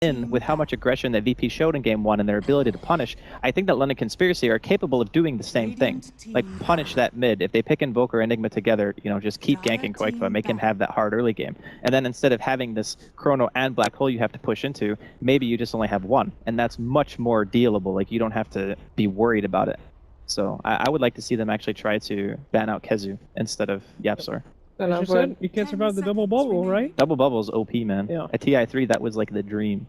in with how much aggression that VP showed in game 1 and their ability to punish, I think that London Conspiracy are capable of doing the same thing. Like, punish that mid. If they pick Invoker and Enigma together, you know, just keep ganking Koikva, make him have that hard early game. And then instead of having this Chrono and Black Hole you have to push into, maybe you just only have one. And that's much more dealable. Like, you don't have to be worried about it. So I would like to see them actually try to ban out Kezu instead of Yapsor. And As you said, you can't survive the double bubble, right? Double bubble is OP, man. Yeah. At TI3, that was like the dream.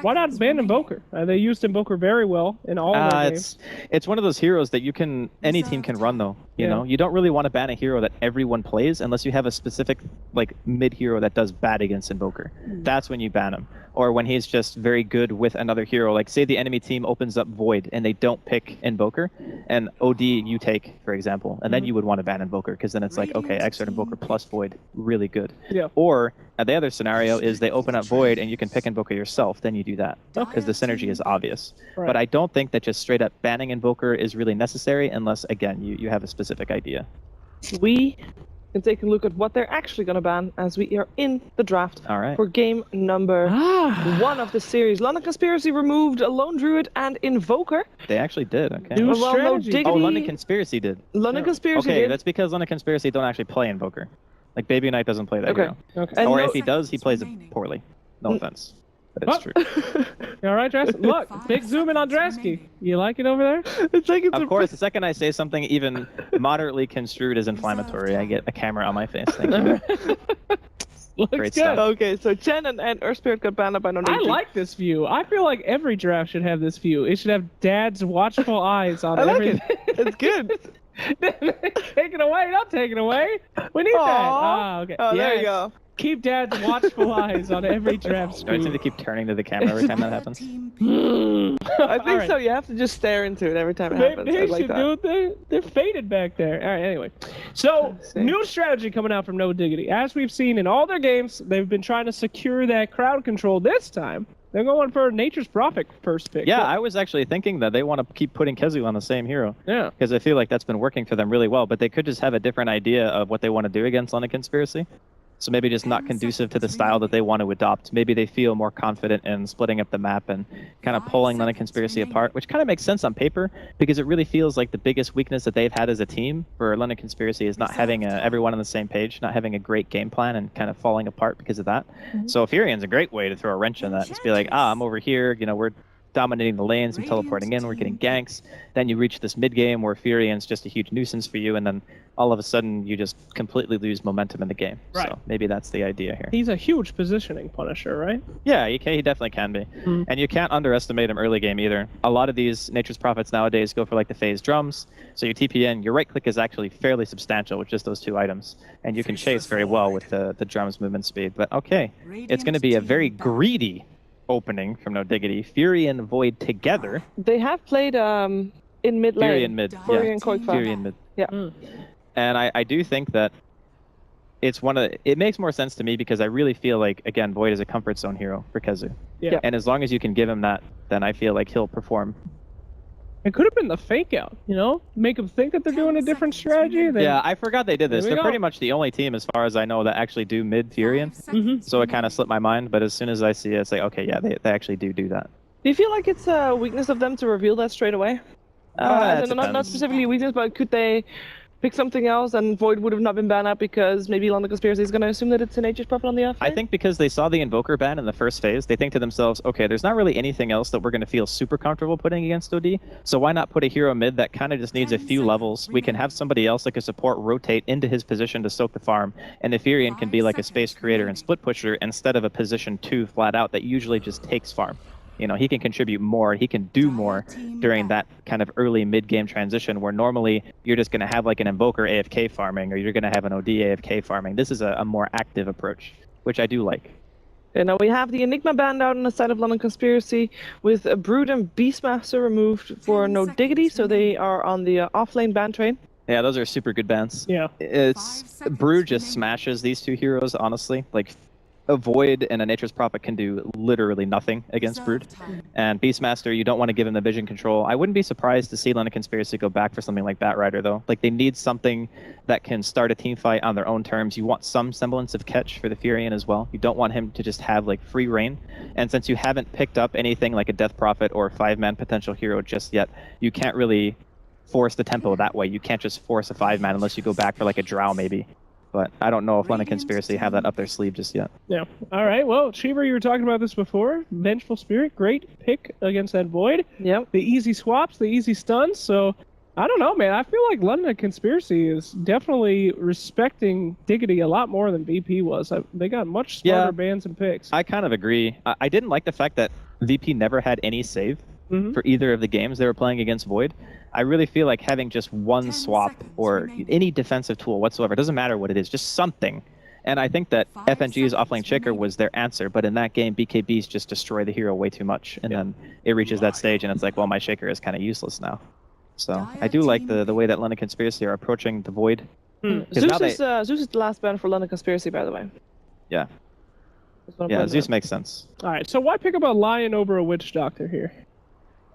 Why not ban Invoker? They used Invoker very well in all of their games. It's one of those heroes that any team can run, though. You know, you don't really want to ban a hero that everyone plays unless you have a specific like mid hero that does bad against Invoker. That's when you ban him. Or when he's just very good with another hero. Like, say the enemy team opens up Void and they don't pick Invoker, and OD you take, for example, and then you would want to ban Invoker, because then it's like, okay, Exert Invoker plus Void, really good. Yeah. Or the other scenario is they open up Void and you can pick Invoker yourself, then you do that, because the synergy is obvious. Right. But I don't think that just straight up banning Invoker is really necessary unless, again, you have a specific idea. We can take a look at what they're actually going to ban as we are in the draft for game number 1 of the series. London Conspiracy removed Lone Druid and Invoker. They actually did, okay. New Well, no, strategy. Diggity, Oh, London Conspiracy did. London Conspiracy Okay, did. that's because London Conspiracy don't actually play Invoker. Like, Baby Knight doesn't play that hero. Okay. Or no- if he does, he plays it poorly. No offense. But it's true. You all right, Drasky? Look, big zoom in on Drasky. You like it over there? It's like it's Of course, the second I say something even moderately construed as inflammatory, I get a camera on my face. Thank you. Looks Great good. stuff. Okay, so Chen and Earthspirit got banned up by no I like this view. I feel like every draft should have this view. It should have Dad's watchful eyes on I like everything. it. It's good. Take it away, don't take it away. We need that. Oh, okay. Oh, there you Yes. go. Keep Dad's watchful eyes on every draft Do I screen. need to keep turning to the camera every time that happens? I think so. You have to just stare into it every time it happens. I They like should that. do it. They're faded back there. All right, anyway. So, new strategy coming out from No Diggity. As we've seen in all their games, they've been trying to secure that crowd control. This time, they're going for Nature's Prophet first pick. Yeah, I was actually thinking that they want to keep putting Kezu on the same hero. Yeah. Because I feel like that's been working for them really well, but they could just have a different idea of what they want to do against London Conspiracy. So maybe just not conducive to the style that they want to adopt. Maybe they feel more confident in splitting up the map and kind of pulling London Conspiracy apart, which kind of makes sense on paper, because it really feels like the biggest weakness that they've had as a team for London Conspiracy is not having everyone on the same page, not having a great game plan, and kind of falling apart because of that. So Furion's a great way to throw a wrench in that. Just be like, I'm over here, you know, we're dominating the lanes, I'm teleporting in, we're getting ganks. Then you reach this mid game where Furion's just a huge nuisance for you, and then all of a sudden you just completely lose momentum in the game. Right. So maybe that's the idea here. He's a huge positioning punisher, right? Yeah, he definitely can be. And you can't underestimate him early game either. A lot of these Nature's Prophets nowadays go for like the phase drums. So you TP in, your right click is actually fairly substantial with just those 2 items. And you can chase very well with the drums movement speed. But okay, it's going to be a very greedy opening from No Diggity. Fury and Void together. They have played in mid lane. Fury and mid. Fury and Koikva. Fury and mid. Yeah. And I do think that it makes more sense to me because I really feel like, again, Void is a comfort zone hero for Kezu. Yeah. And as long as you can give him that, then I feel like he'll perform. It could have been the fake out, you know? Make them think that they're doing a different strategy. Then... Yeah, I forgot they did this. There we They're go. pretty much the only team, as far as I know, that actually do mid Furion. So it kind of slipped my mind, but as soon as I see it, it's like, okay, yeah, they actually do that. Do you feel like it's a weakness of them to reveal that straight away? It not depends. specifically a weakness, but could they pick something else and Void would have not been banned out because maybe London Conspiracy is going to assume that it's a Nature's Prophet on the off I lane? think because they saw the Invoker ban in the first phase, they think to themselves, okay, there's not really anything else that we're going to feel super comfortable putting against OD, so why not put a hero mid that kind of just needs a few levels? We can have somebody else like a support rotate into his position to soak the farm, and the Furion can be like a space creator and split pusher instead of a position 2 flat out that usually just takes farm. You know, he can contribute more, he can do more during that kind of early mid-game transition where normally you're just going to have like an Invoker AFK farming or you're going to have an OD AFK farming. This is a more active approach, which I do like. And now we have the Enigma banned out on the side of London Conspiracy with a Brood and Beastmaster removed for No Diggity, so they are on the off-lane ban train. Yeah, those are super good bans. Yeah. Brew just smashes these 2 heroes, honestly. Like a Void and a Nature's Prophet can do literally nothing against Brood. And Beastmaster, you don't want to give him the vision control. I wouldn't be surprised to see London Conspiracy go back for something like Batrider, though. Like, they need something that can start a team fight on their own terms. You want some semblance of catch for the Furion as well. You don't want him to just have, like, free reign. And since you haven't picked up anything like a Death Prophet or a 5-man potential hero just yet, you can't really force the tempo that way. You can't just force a 5-man unless you go back for, like, a Drow, maybe. But I don't know if London Conspiracy have that up their sleeve just yet. Yeah. All right. Well, Cheever, you were talking about this before. Vengeful Spirit, great pick against that Void. Yep. The easy swaps, the easy stuns. So, I don't know, man. I feel like London Conspiracy is definitely respecting Diggity a lot more than VP was. They got much smarter bans and picks. I kind of agree. I didn't like the fact that VP never had any save for either of the games they were playing against Void. I really feel like having just one swap or any defensive tool whatsoever, doesn't matter what it is, just something. And I think that FNG's offlane shaker was their answer, but in that game, BKBs just destroy the hero way too much. And then it reaches that stage and it's like, well, my shaker is kind of useless now. So I do like the way that London Conspiracy are approaching the Void. Zeus is the last ban for London Conspiracy, by the way. Yeah. Yeah, Zeus makes sense. All right, so why pick up a Lion over a Witch Doctor here?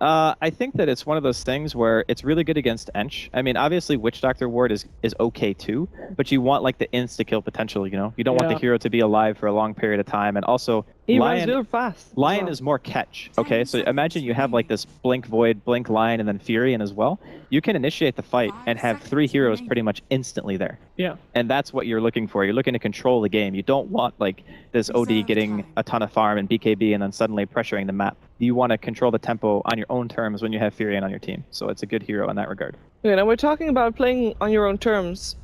I think that it's one of those things where it's really good against Ench. I mean, obviously, Witch Doctor Ward is okay too, but you want like the insta-kill potential, you know? You don't want the hero to be alive for a long period of time, and also he runs real fast. Lion is more catch, okay? So imagine you have like this Blink Void, Blink Lion, and then Furion as well. You can initiate the fight and have 3 heroes pretty much instantly there. Yeah. And that's what you're looking for. You're looking to control the game. You don't want like this OD getting a ton of farm and BKB and then suddenly pressuring the map. You want to control the tempo on your own terms when you have Furion on your team. So it's a good hero in that regard. Okay, now we're talking about playing on your own terms.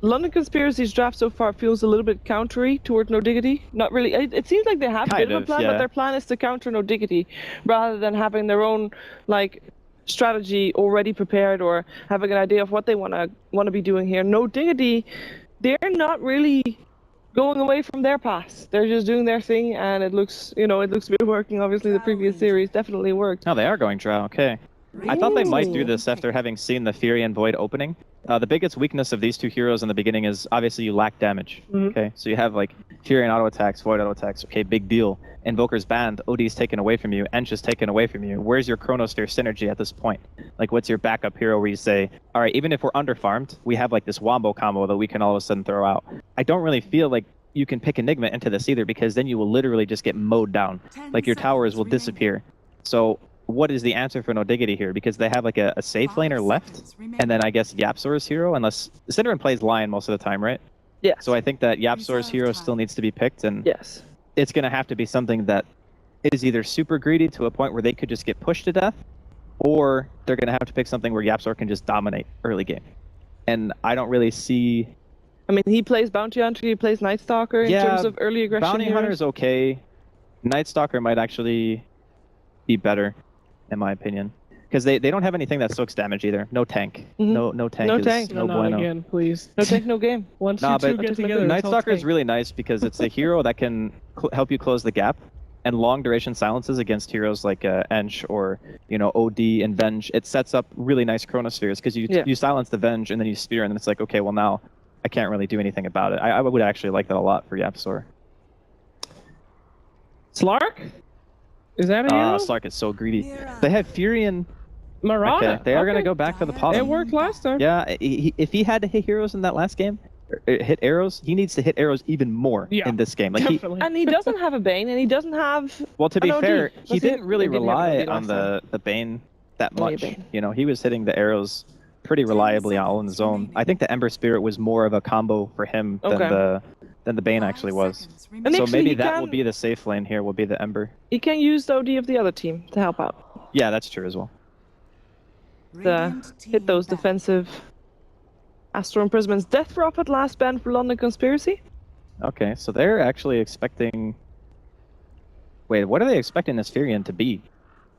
London Conspiracy's draft so far feels a little bit countery toward No Diggity. Not really. It seems like they have a bit of a plan, but their plan is to counter No Diggity rather than having their own like strategy already prepared or having an idea of what they want to be doing here. No Diggity, they're not really going away from their path. They're just doing their thing, and it looks to be working. Obviously, the previous series definitely worked. Oh, they are going Drow. Okay. I thought they might do this after having seen the Furion Void opening. The biggest weakness of these two heroes in the beginning is obviously you lack damage. Okay, so you have like Furion auto attacks, Void auto attacks. Okay, big deal. Invoker's banned, OD's taken away from you, Ench is taken away from you. Where's your Chronosphere synergy at this point? Like, what's your backup hero where you say, all right, even if we're underfarmed, we have like this Wombo combo that we can all of a sudden throw out. I don't really feel like you can pick Enigma into this either, because then you will literally just get mowed down. Like, your towers will disappear. So what is the answer for No Diggity here? Because they have like a safe laner left, and then I guess Yapsor's hero, unless Cinderin plays Lion most of the time, right? Yeah. So I think that Yapsor's hero still needs to be picked, and yes, it's going to have to be something that is either super greedy to a point where they could just get pushed to death, or they're going to have to pick something where Yapsor can just dominate early game. And I don't really see... I mean, he plays Bounty Hunter, he plays Night Stalker in terms of early aggression. Bounty Hunter is okay. Night Stalker might actually be better, in my opinion, because they don't have anything that soaks damage either. No tank. No tank. No is tank. No not bueno. Again, please. No tank, no game. Once you two get together, Night Stalker is really nice because it's a hero that can help you close the gap, and long duration silences against heroes like Ench or OD and Venge. It sets up really nice Chronospheres because you silence the Venge and then you spear, and then it's like, okay, well now I can't really do anything about it. I would actually like that a lot for Yapsor. Slark? Is that a hero? Slark is so greedy. They have Furion. Marana. Okay, they are going to go back for the pot. It worked last time. Yeah, if he had to hit heroes in that last game, hit arrows, he needs to hit arrows even more in this game. Like and he doesn't have a Bane, and he doesn't have... Well, to be fair, he didn't really rely on the Bane that much. He was hitting the arrows pretty reliably all on his own. I think the Ember Spirit was more of a combo for him than the Bane actually was. And so maybe that will be the safe lane here, will be the Ember. He can use the OD of the other team to help out. Yeah, that's true as well. Hit those defensive Astral Imprisonments. Death Prophet last ban for London Conspiracy. Okay, so they're actually expecting... Wait, what are they expecting this Furion to be?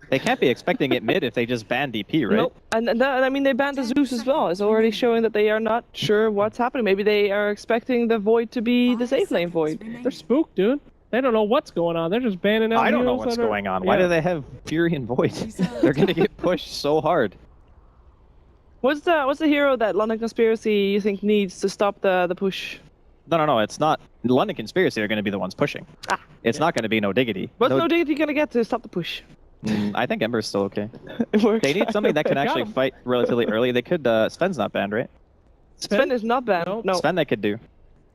They can't be expecting it mid if they just ban DP, right? Nope. And I mean, they banned the Zeus as well. It's already showing that they are not sure what's happening. Maybe they are expecting the Void to be the safe lane Void. They're spooked, dude. They don't know what's going on. They're just banning out. I don't know what's going on. Why do they have Furion Void? They're gonna get pushed so hard. What's the hero that London Conspiracy you think needs to stop the push? No, it's not. London Conspiracy are going to be the ones pushing. It's not going to be no Diggity. What's no Diggity going to get to stop the push? I think Ember's still okay. It works. They need something that can actually fight relatively early. They could. Sven's not banned, right? Sven is not banned. No. Sven they could do.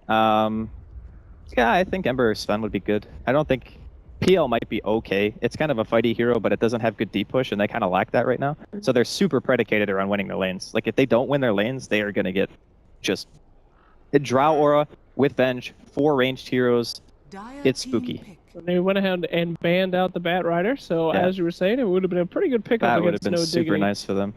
Yeah, I think Ember or Sven would be good. I don't think PL might be okay. It's kind of a fighty hero, but it doesn't have good deep push, and they kind of lack that right now. So they're super predicated around winning their lanes. Like, if they don't win their lanes, they are going to get just a Drow Aura with Venge, 4 ranged heroes. It's spooky. They went ahead and banned out the Bat Rider, so as you were saying, it would have been a pretty good pickup that against would have been no super Diggity. nice for them.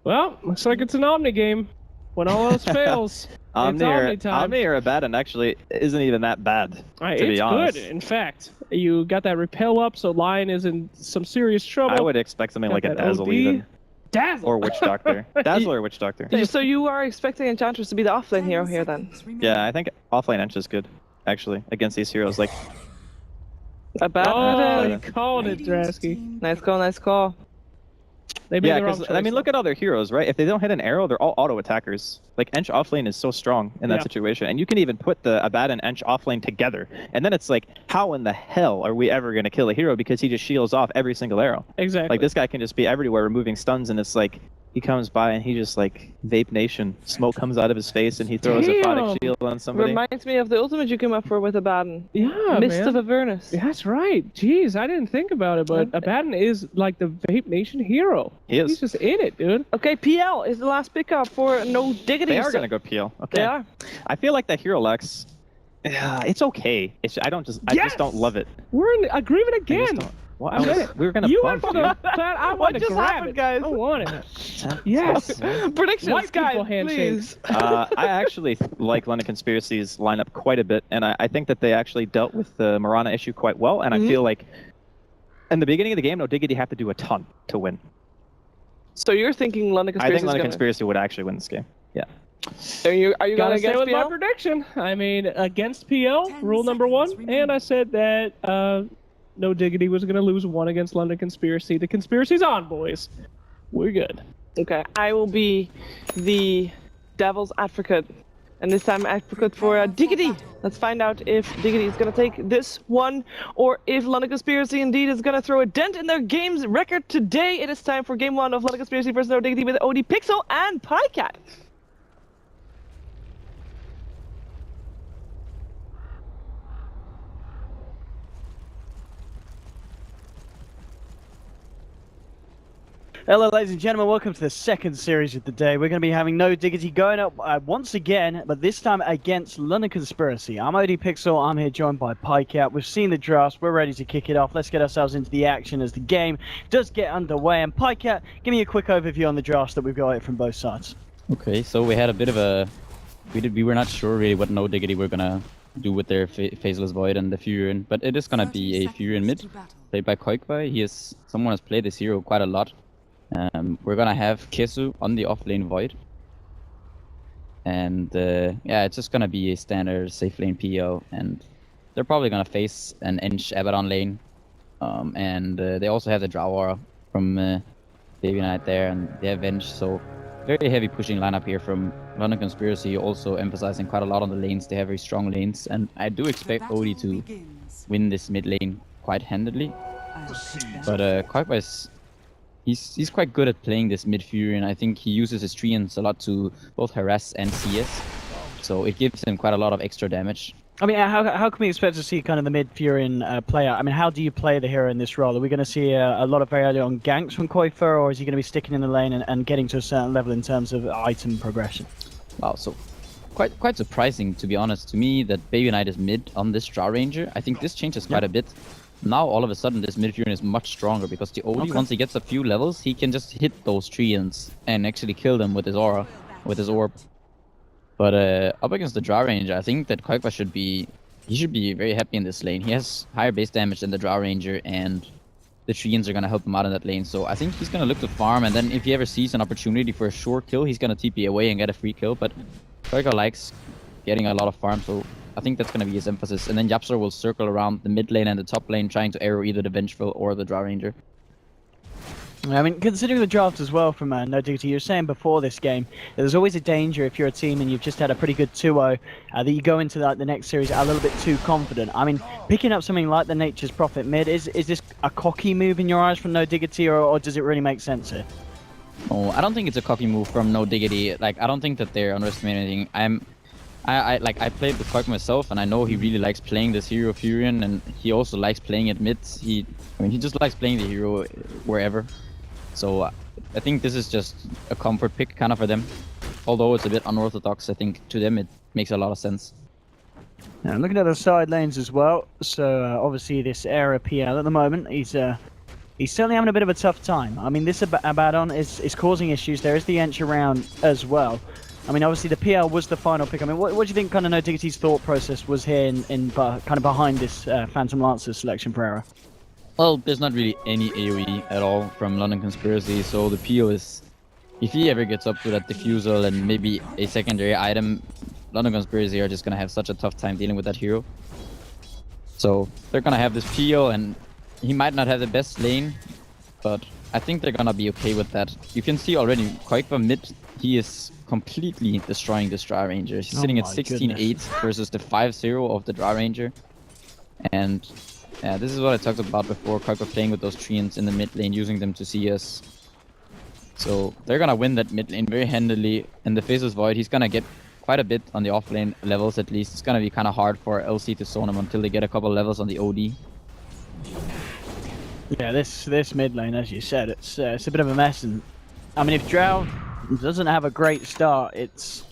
Well, looks like it's an Omni game. When all else fails, Omni it's Omni time. or Abaddon actually isn't even that bad, to be honest. It's good. In fact, you got that repel up, so Lion is in some serious trouble. I would expect something like a Dazzle even. Dazzle! Or Witch Doctor. Dazzle or Witch Doctor. So you are expecting Enchantress to be the offlane hero here then? Yeah, I think offlane Ench is good, actually, against these heroes. Like, Abaddon. Oh, you called it, Drasky. Nice call, nice call. They made yeah, the wrong because, choice, I mean, look at all their heroes, right? If they don't hit an arrow, they're all auto attackers. Like, Ench offlane is so strong in that situation. And you can even put the Abaddon Ench offlane together. And then it's like, how in the hell are we ever going to kill a hero? Because he just shields off every single arrow. Exactly. Like, this guy can just be everywhere removing stuns, and it's like, he comes by and he just, like, Vape Nation. Smoke comes out of his face and he throws a Phonic shield on somebody. Reminds me of the ultimate you came up for with Abaddon. Yeah, Mist man. of Avernus. Yeah, that's right. Jeez, I didn't think about it, but Abaddon is like the Vape Nation hero. He is. He's just in it, dude. Okay, PL is the last pickup for no Diggity. They are going to go PL. Okay. They are. I feel like that hero Lex, it's okay. I just don't love it. We're in agreement again. Well, we were gonna you bump went you. for the plan. I want to just grab happened, it, guys? I want it. Yes. Predictions, White guys, people handshakes. please. I actually like London Conspiracy's lineup quite a bit, and I think that they actually dealt with the Mirana issue quite well. And I feel like in the beginning of the game, no Diggity have to do a ton to win. So you're thinking London Conspiracy? I think London Conspiracy would actually win this game. Yeah. Are you going Gotta to stay against with PL? my prediction. I mean, against PL, rule number 1, and I said that no Diggity was going to lose 1 against London Conspiracy. The conspiracy's on, boys. We're good. Okay, I will be the devil's advocate, and this time advocate for Diggity. Let's find out if Diggity is going to take this one, or if London Conspiracy indeed is going to throw a dent in their game's record today. It is time for Game 1 of London Conspiracy versus no Diggity with OD Pixel and Pycat. Hello ladies and gentlemen, welcome to the second series of the day. We're going to be having no Diggity going up once again, but this time against London Conspiracy. I'm OD Pixel, I'm here joined by Pycat. We've seen the drafts, we're ready to kick it off. Let's get ourselves into the action as the game does get underway. And Pycat, give me a quick overview on the drafts that we've got from both sides. Okay, so we had a bit of a... We were not sure really what no Diggity were going to do with their Faceless Void and the Furion, but it is going to be a Furion mid, played by Koikbai. Someone has played this hero quite a lot. We're gonna have Kesu on the offlane Void. And yeah, it's just gonna be a standard safe lane PO, and they're probably gonna face an Ench Abaddon lane. And they also have the Drow Aura from Baby Knight there, and they have Venge, so very heavy pushing lineup here from London Conspiracy, also emphasizing quite a lot on the lanes. They have very strong lanes, and I do expect Odie to win this mid lane quite handedly. But Koikbai's He's quite good at playing this mid Furion. I think he uses his treants a lot to both harass and CS, so it gives him quite a lot of extra damage. I mean, how can we expect to see kind of the mid Furion player? I mean, how do you play the hero in this role? Are we going to see a lot of very early on ganks from Koifer, or is he going to be sticking in the lane and getting to a certain level in terms of item progression? Wow, so quite surprising, to be honest, to me, that Baby Knight is mid on this Drow Ranger. I think this changes quite a bit. Now, all of a sudden, this mid Furion is much stronger, because the Odie, once he gets a few levels, he can just hit those treants and actually kill them with his aura, with his orb. But up against the Drow Ranger, I think that Koikba should be very happy in this lane. He has higher base damage than the Drow Ranger, and the treants are going to help him out in that lane. So I think he's going to look to farm, and then if he ever sees an opportunity for a short kill, he's going to TP away and get a free kill. But Koikba likes getting a lot of farm, so I think that's going to be his emphasis. And then Yapsor will circle around the mid lane and the top lane, trying to arrow either the Vengeful or the Drow Ranger. I mean, considering the draft as well from No Diggity, you were saying before this game, there's always a danger if you're a team and you've just had a pretty good 2-0, that you go into the next series a little bit too confident. I mean, picking up something like the Nature's Prophet mid, is this a cocky move in your eyes from No Diggity, or does it really make sense here? Oh, I don't think it's a cocky move from No Diggity. Like, I don't think that they're underestimating anything. I played with Koik myself, and I know he really likes playing this hero Furion, and he also likes playing it mid. He just likes playing the hero wherever. So I think this is just a comfort pick kind of for them. Although it's a bit unorthodox, I think to them it makes a lot of sense. Now, looking at the side lanes as well, so obviously this era PL at the moment, he's certainly having a bit of a tough time. I mean, this Abaddon is causing issues. There is the Ench around as well. I mean, obviously the PL was the final pick. I mean, what do you think kind of No Diggity's thought process was here in kind of behind this Phantom Lancer selection for Era? Well, there's not really any AoE at all from London Conspiracy, so the PO is, if he ever gets up to that Diffusal and maybe a secondary item, London Conspiracy are just gonna have such a tough time dealing with that hero. So they're gonna have this PO, and he might not have the best lane, but I think they're gonna be okay with that. You can see already, Koikva mid, he is completely destroying this Dry Ranger. He's sitting at 16-8 versus the 5-0 of the Dry Ranger. And yeah, this is what I talked about before, Koikva playing with those treants in the mid lane, using them to CS. So they're gonna win that mid lane very handily. In the Faceless Void, he's gonna get quite a bit on the off lane levels at least. It's gonna be kind of hard for LC to zone him until they get a couple levels on the OD. Yeah, this mid lane, as you said, it's a bit of a mess. And I mean, if Drow doesn't have a great start, it's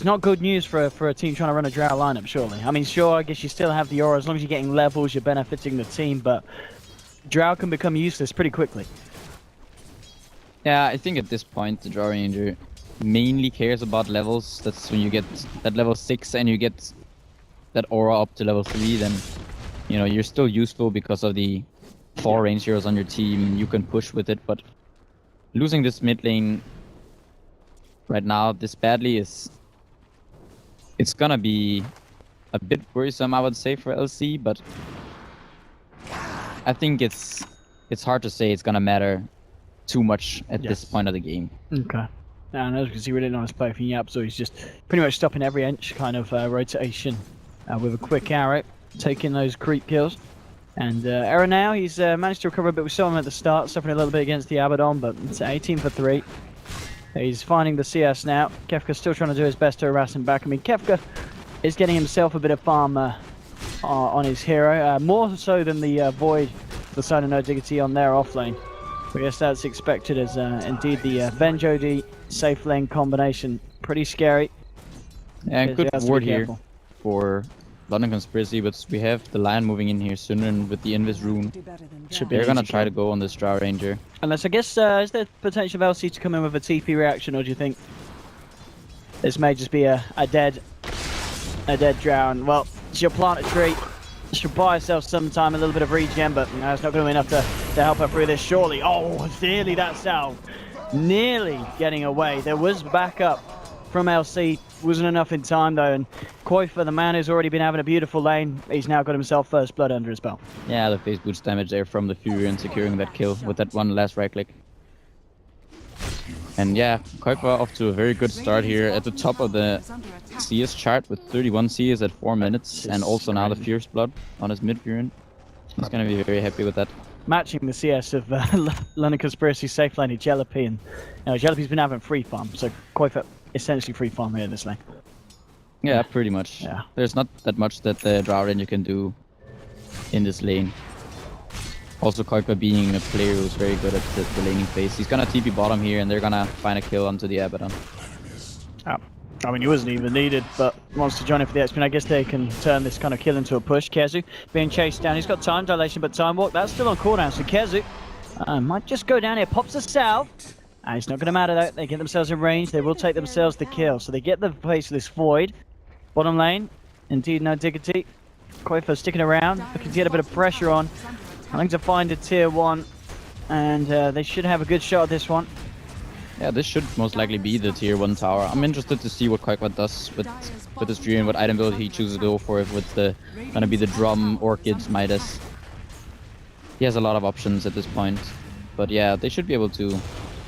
not good news for a team trying to run a Drow lineup, surely. I mean, sure, I guess you still have the aura. As long as you're getting levels, you're benefiting the team, but Drow can become useless pretty quickly. Yeah, I think at this point, the Drow Ranger mainly cares about levels. That's when you get that level 6 and you get that aura up to level 3, then, you know, you're still useful because of the 4 range heroes on your team. You can push with it, but losing this mid lane right now this badly it's gonna be a bit worrisome, I would say, for LC, but I think it's hard to say it's gonna matter too much at this point of the game. Okay. And as you can see, really nice play from Yap, so he's just pretty much stopping every inch kind of rotation with a quick arrow, taking those creep kills. And Era now, he's managed to recover a bit. We saw him at the start, suffering a little bit against the Abaddon, but it's 18 for 3. He's finding the CS now. Kefka's still trying to do his best to harass him back. I mean, Kefka is getting himself a bit of farm on his hero, more so than the Void, the side of No Diggity on their off lane. I guess that's expected, as indeed the Venge OD safe lane combination, pretty scary. Yeah, good ward here for London Conspiracy, but we have the Lion moving in here sooner, and with the Invis rune, they're gonna try to go on this Drow Ranger. Unless, I guess, is there potential of LC to come in with a TP reaction, or do you think this may just be a dead Drow? And, well, she'll plant a tree, she'll buy herself some time, a little bit of regen, but it's not going to be enough to help her through this, surely. Oh, nearly that salve. Nearly getting away. There was backup from LC. Wasn't enough in time, though, and Koifa, the man who's already been having a beautiful lane, he's now got himself first blood under his belt. Yeah, the face boost damage there from the Fury and securing that kill with that one last right click. And yeah, Koifa off to a very good start here at the top of the CS chart with 31 CS at 4 minutes, and also now the Fierce Blood on his mid Fury. He's gonna be very happy with that. Matching the CS of London Conspiracy safe lane Jellypy, and Jellypy's been having free farm, so Koifa essentially free farm here in this lane. Yeah, pretty much. Yeah. There's not that much that the Drow Ranger can do in this lane. Also, Koifa being a player who's very good at the laning phase. He's gonna TP bottom here, and they're gonna find a kill onto the Abaddon. I mean, he wasn't even needed, but wants to join in for the XP. I guess they can turn this kind of kill into a push. Kezu being chased down. He's got time dilation, but time walk, that's still on cooldown. So Kezu might just go down here, pops a salve. And it's not going to matter though, they get themselves in range, they will take themselves the kill. So they get the Faceless Void. Bottom lane, indeed No Diggity. Koifa sticking around, looking to get a bit of pressure on. I think to find a tier 1, and they should have a good shot at this one. Yeah, this should most likely be the tier 1 tower. I'm interested to see what Koifa does with this Dream and what item build he chooses to go for, if it's gonna be the Drum, Orchids, Midas. He has a lot of options at this point. But yeah, they should be able to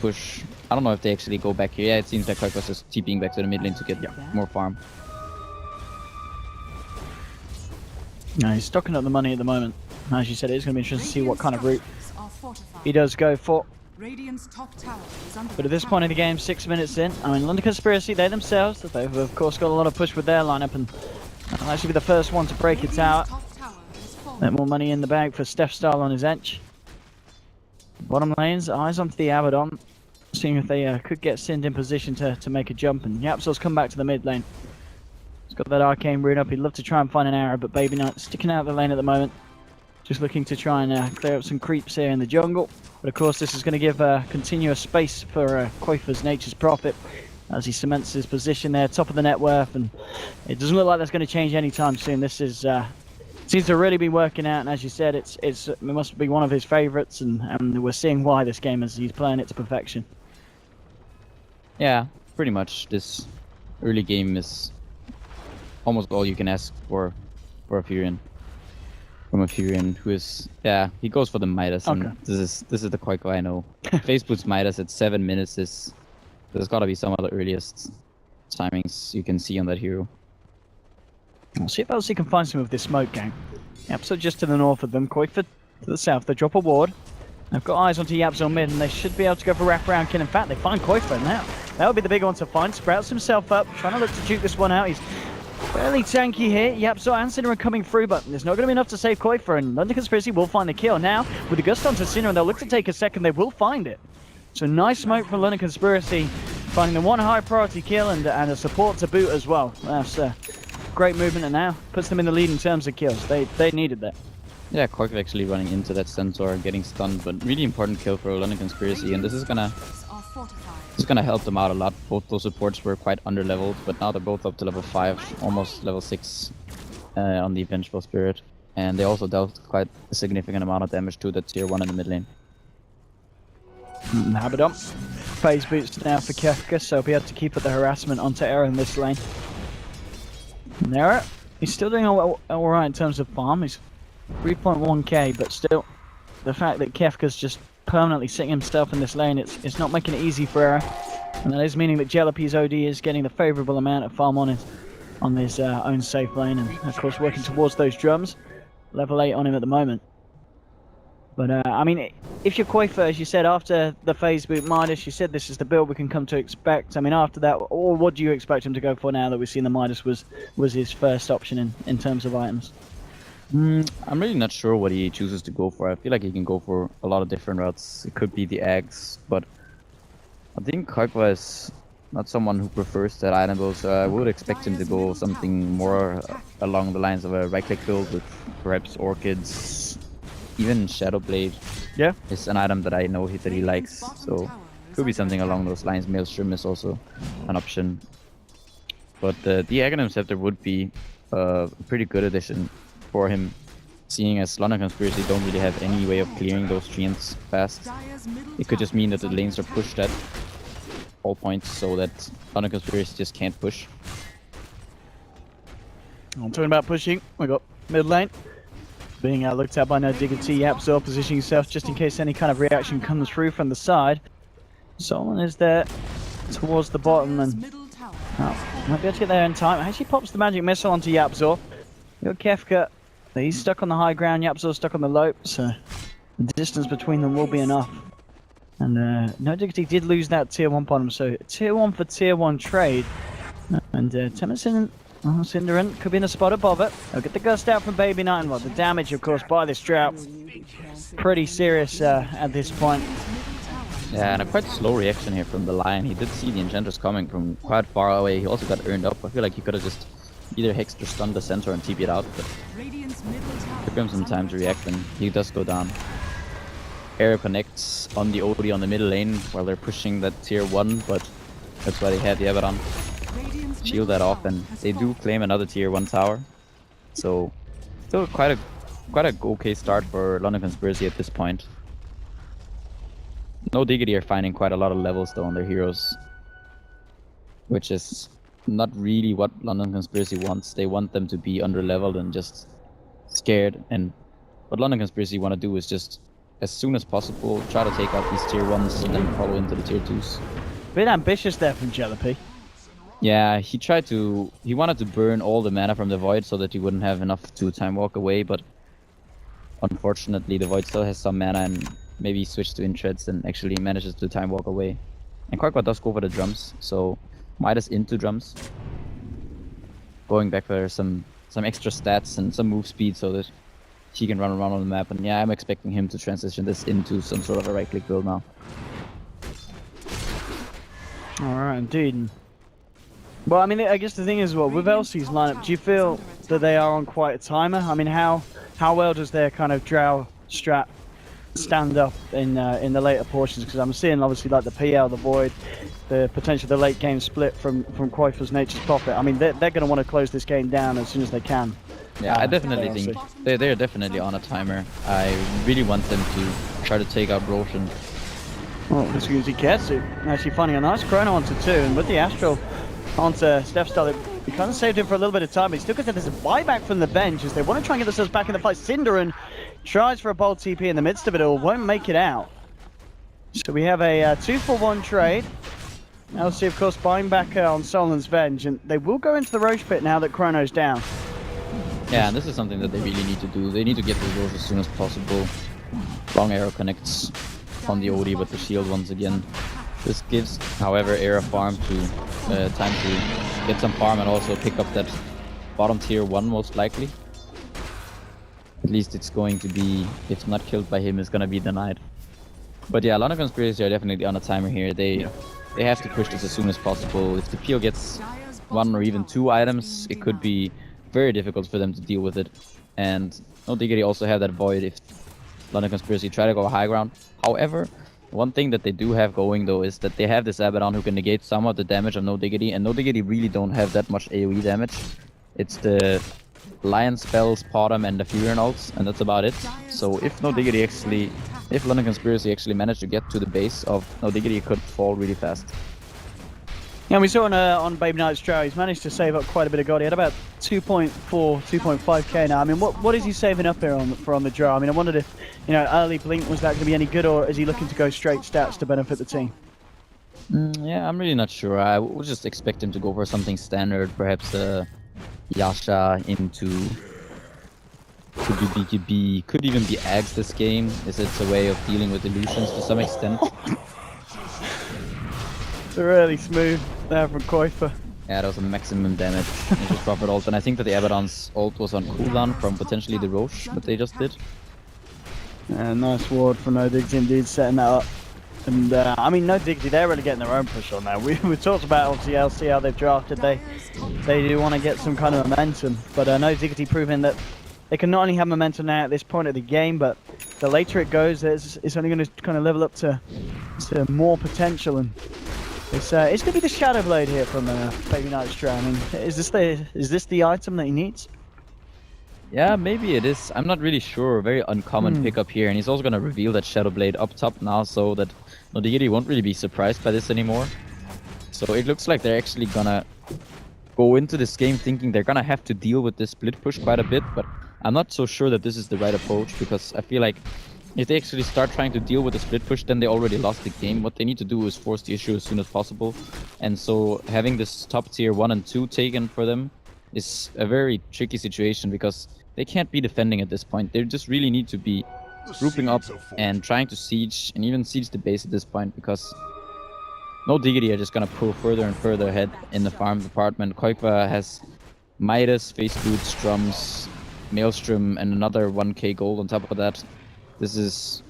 push. I don't know if they actually go back here. Yeah, it seems like Koi was just TPing back to the mid lane to get more farm. No, he's stocking up the money at the moment. As you said, it is going to be interesting to see what kind of route he does go for. But at this point in the game, 6 minutes in, I mean, London Conspiracy, they themselves, they've of course got a lot of push with their lineup, and they'll actually be the first one to break it out. Bit more money in the bag for Steph Style on his edge. Bottom lanes, eyes onto the Abaddon, seeing if they could get Sind in position to make a jump, and Yapzor's come back to the mid lane. He's got that arcane rune up. He'd love to try and find an arrow, but Baby Knight sticking out of the lane at the moment. Just looking to try and clear up some creeps here in the jungle. But of course, this is going to give continuous space for Koifer's Nature's Prophet as he cements his position there, top of the net worth, and it doesn't look like that's going to change anytime soon. This is seems to really be working out, and as you said, it must be one of his favourites, and we're seeing why this game as he's playing it to perfection. Yeah, pretty much. This early game is almost all you can ask for a Furion. From a Furion who is, yeah, he goes for the Midas, and this is the Koi I know. Facebook's Midas at 7 minutes there's got to be some of the earliest timings you can see on that hero. We'll see if else he can find some of this smoke gang. Yapzor just to the north of them, Koifer to the south. They drop a ward. They've got eyes onto Yapzor mid, and they should be able to go for wraparound kill. In fact, they find Koifer now. That would be the big one to find. Sprouts himself up, trying to look to juke this one out. He's fairly tanky here. Yapzor and Cinnamon coming through, but there's not going to be enough to save Koifer, and London Conspiracy will find the kill. Now, with the gust onto Cinnamon, they'll look to take a second. They will find it. So nice smoke from London Conspiracy, finding the one high priority kill and a support to boot as well. That's great movement, and now puts them in the lead in terms of kills. They needed that. Yeah, Koifer actually running into that Centaur, getting stunned, but really important kill for London Conspiracy, and this is gonna help them out a lot. Both those supports were quite under-leveled, but now they're both up to level 5, almost level 6 on the Vengeful Spirit. And they also dealt quite a significant amount of damage to the tier 1 in the mid lane. Abaddon. Phase boots now for Kefka, so be able to keep up the harassment onto Era in this lane. And Era, he's still doing alright in terms of farm. He's 3.1k, but still, the fact that Kefka's just permanently sitting himself in this lane, it's not making it easy for Era. And that is meaning that Jellypy's OD is getting the favourable amount of farm on his own safe lane, and of course working towards those drums. Level 8 on him at the moment. But I mean, if you're Koifer, as you said, after the phase boot Midas, you said this is the build we can come to expect. I mean, after that, or what do you expect him to go for now that we've seen the Midas was his first option in terms of items? I'm really not sure what he chooses to go for. I feel like he can go for a lot of different routes. It could be the eggs, but I think Koifer is not someone who prefers that item build, so I would expect him to go something more along the lines of a right-click build with perhaps Orchids. Even Shadowblade is an item that I know that he likes, so could be something along those lines. Maelstrom is also an option. But the Aghanim Scepter would be a pretty good addition for him, seeing as London Conspiracy don't really have any way of clearing those treants fast. It could just mean that the lanes are pushed at all points, so that London Conspiracy just can't push. I'm talking about pushing. We got mid lane. Being looked at by no Diggity. Yapzor positioning himself just in case any kind of reaction comes through from the side. Solon is there towards the bottom, and might be able to get there in time. Actually pops the magic missile onto Yapzor. You got Kefka. He's stuck on the high ground. Yapzor's stuck on the low, so the distance between them will be enough. And no Diggity did lose that tier 1 bottom, so tier 1 for tier 1 trade. And Temessin. Oh, Cinderin could be in a spot above it. They'll get the gust out from Baby Knight, and the damage, of course, by this drought. Pretty serious at this point. Yeah, and a quite slow reaction here from the Lion. He did see the Enchantress coming from quite far away. He also got earned up. I feel like he could have just either hexed or stunned the Centaur and TP'd out, but took him some time to react, and he does go down. Air connects on the OD on the middle lane while they're pushing that tier 1, but that's why they had the Abaddon. Shield that off, and they do claim another tier 1 tower. So still quite a okay start for London Conspiracy at this point. No Diggity are finding quite a lot of levels though on their heroes, which is not really what London Conspiracy wants. They want them to be under leveled and just scared, and what London Conspiracy want to do is just as soon as possible, try to take out these tier 1s and then follow into the tier 2s. Bit ambitious there from Jellypy. Yeah, he wanted to burn all the mana from the Void so that he wouldn't have enough to time walk away, but unfortunately the Void still has some mana and maybe he switched to Intreads and actually manages to time walk away. And Koikwa does go for the drums, so Midas into drums. Going back for some extra stats and some move speed so that he can run around on the map. And yeah, I'm expecting him to transition this into some sort of a right-click build now. Alright, indeed. Well, I mean, I guess the thing is, well, with LC's lineup, do you feel that they are on quite a timer? I mean, how well does their kind of drow strat stand up in the later portions? Because I'm seeing obviously like the PL, the Void, the potential the late game split from Koifa's Nature's Prophet. I mean, they're going to want to close this game down as soon as they can. Yeah, I definitely think they're definitely on a timer. I really want them to try to take out Roshan. Well, as soon as he gets to. Actually finding a nice chrono onto 2, and with the Astral onto Steph's style, he kind of saved him for a little bit of time, but he still gets there's a buyback from the bench as they want to try and get themselves back in the fight. Synderen tries for a bold TP in the midst of it all, won't make it out. So we have a 2-for-1 trade. LC, of course, buying back on Solon's Venge, and they will go into the Roche pit now that Chrono's down. Yeah, and this is something that they really need to do. They need to get the Roche as soon as possible. Long arrow connects on the OD with the shield once again. This gives, however, Era farm to time to get some farm and also pick up that bottom tier 1 most likely. At least it's going to be, if not killed by him, it's going to be denied. But yeah, London Conspiracy are definitely on a timer here. They have to push this as soon as possible. If the PO gets 1 or even 2 items, it could be very difficult for them to deal with it. And no Diggity also have that Void if London Conspiracy try to go high ground. However, one thing that they do have going though is that they have this Abaddon who can negate some of the damage of No Diggity, and No Diggity really don't have that much AoE damage. It's the Lion spells, Potom, and the Furion ults, and that's about it. So if No Diggity actually, if London Conspiracy actually managed to get to the base of No Diggity, it could fall really fast. Yeah, we saw on Baby Knight's Drow, he's managed to save up quite a bit of gold. He had about 2.4, 2.5k now. I mean, what is he saving up here on the Drow? I mean, I wondered if, you know, early Blink, was that going to be any good, or is he looking to go straight stats to benefit the team? Yeah, I'm really not sure. I would just expect him to go for something standard, perhaps Yasha into... Could be BKB, could even be Ags this game, as it's a way of dealing with illusions to some extent. It's really smooth there from Koifa. Yeah, that was a maximum damage. Nature's Prophet ult, and I think that the Abaddon's ult was on cooldown from potentially the Roche that they just did. Nice ward from No Diggity indeed, setting that up. And I mean, No Diggity, they're really getting their own push on now. We talked about obviously LC, how they've drafted. They do want to get some kind of momentum, but No Diggity proving that they can not only have momentum now at this point of the game, but the later it goes, it's only going to kind of level up to more potential. And it's going to be the Shadow Blade here from Baby Knight's Drow. I mean, is this the item that he needs? Yeah, maybe it is. I'm not really sure. Very uncommon pickup here, and he's also going to reveal that Shadow Blade up top now, so that No Diggity won't really be surprised by this anymore. So it looks like they're actually going to go into this game thinking they're going to have to deal with this split push quite a bit, but I'm not so sure that this is the right approach, because I feel like if they actually start trying to deal with the split push, then they already lost the game. What they need to do is force the issue as soon as possible. And so having this top tier 1 and 2 taken for them is a very tricky situation, because they can't be defending at this point. They just really need to be grouping up and trying to siege, and even siege the base at this point, because No Diggity are just going to pull further and further ahead in the farm department. Koikwa has Midas, Face Boots, Drums, Maelstrom, and another 1k gold on top of that. This is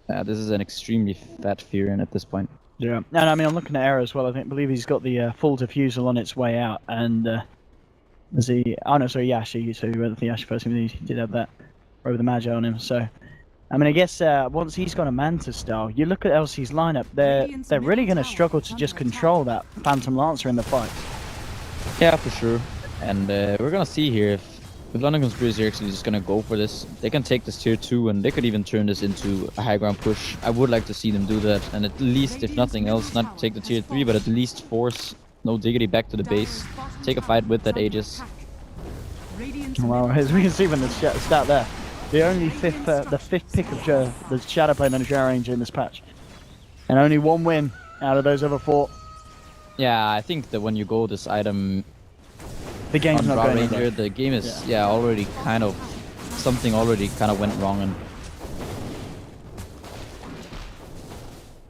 an extremely fat Furion at this point. Yeah, and I mean, I'm looking at Era as well. I believe he's got the full diffusal on its way out, and Yashi. So he went with the Yashi first. He did have that over the Magi on him. So, I mean, I guess once he's got a Manta style, you look at LC's lineup. They're really going to struggle to just control that Phantom Lancer in the fight. Yeah, for sure. And we're gonna see here if London Conspiracy are actually just gonna go for this. They can take this tier 2, and they could even turn this into a high ground push. I would like to see them do that, and at least, if nothing else, not take the tier 3, but at least force No Diggity back to the base. Take a fight with that Aegis. Well, as we can see from the stat there, The only the fifth pick of the Shadowplane and the Drow Ranger in this patch. And only one win out of those other 4. Yeah, I think that when you go this item The game's on not Draw going Ranger, anywhere. the game is already kind of something already kind of went wrong, and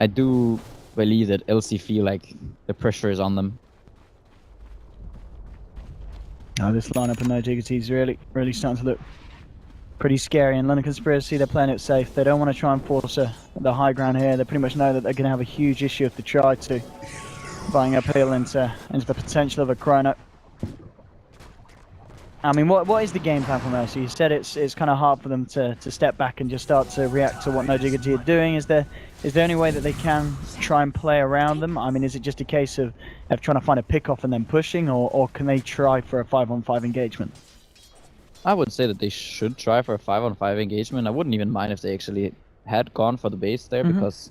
I do believe that LC feel like the pressure is on them. Oh, this lineup of no Diggity is really starting to look pretty scary. And London Conspiracy, they're playing it safe. They don't want to try and force the high ground here. They pretty much know that they're going to have a huge issue if they try to, buying uphill into the potential of a chrono. I mean, what is the game plan from there? So you said it's kind of hard for them to step back and just start to react to what No Diggity are doing. Is there any way that they can try and play around them? I mean, is it just a case of trying to find a pick-off and then pushing, or can they try for a 5-on-5 engagement? I would say that they should try for a 5-on-5 engagement. I wouldn't even mind if they actually had gone for the base there, because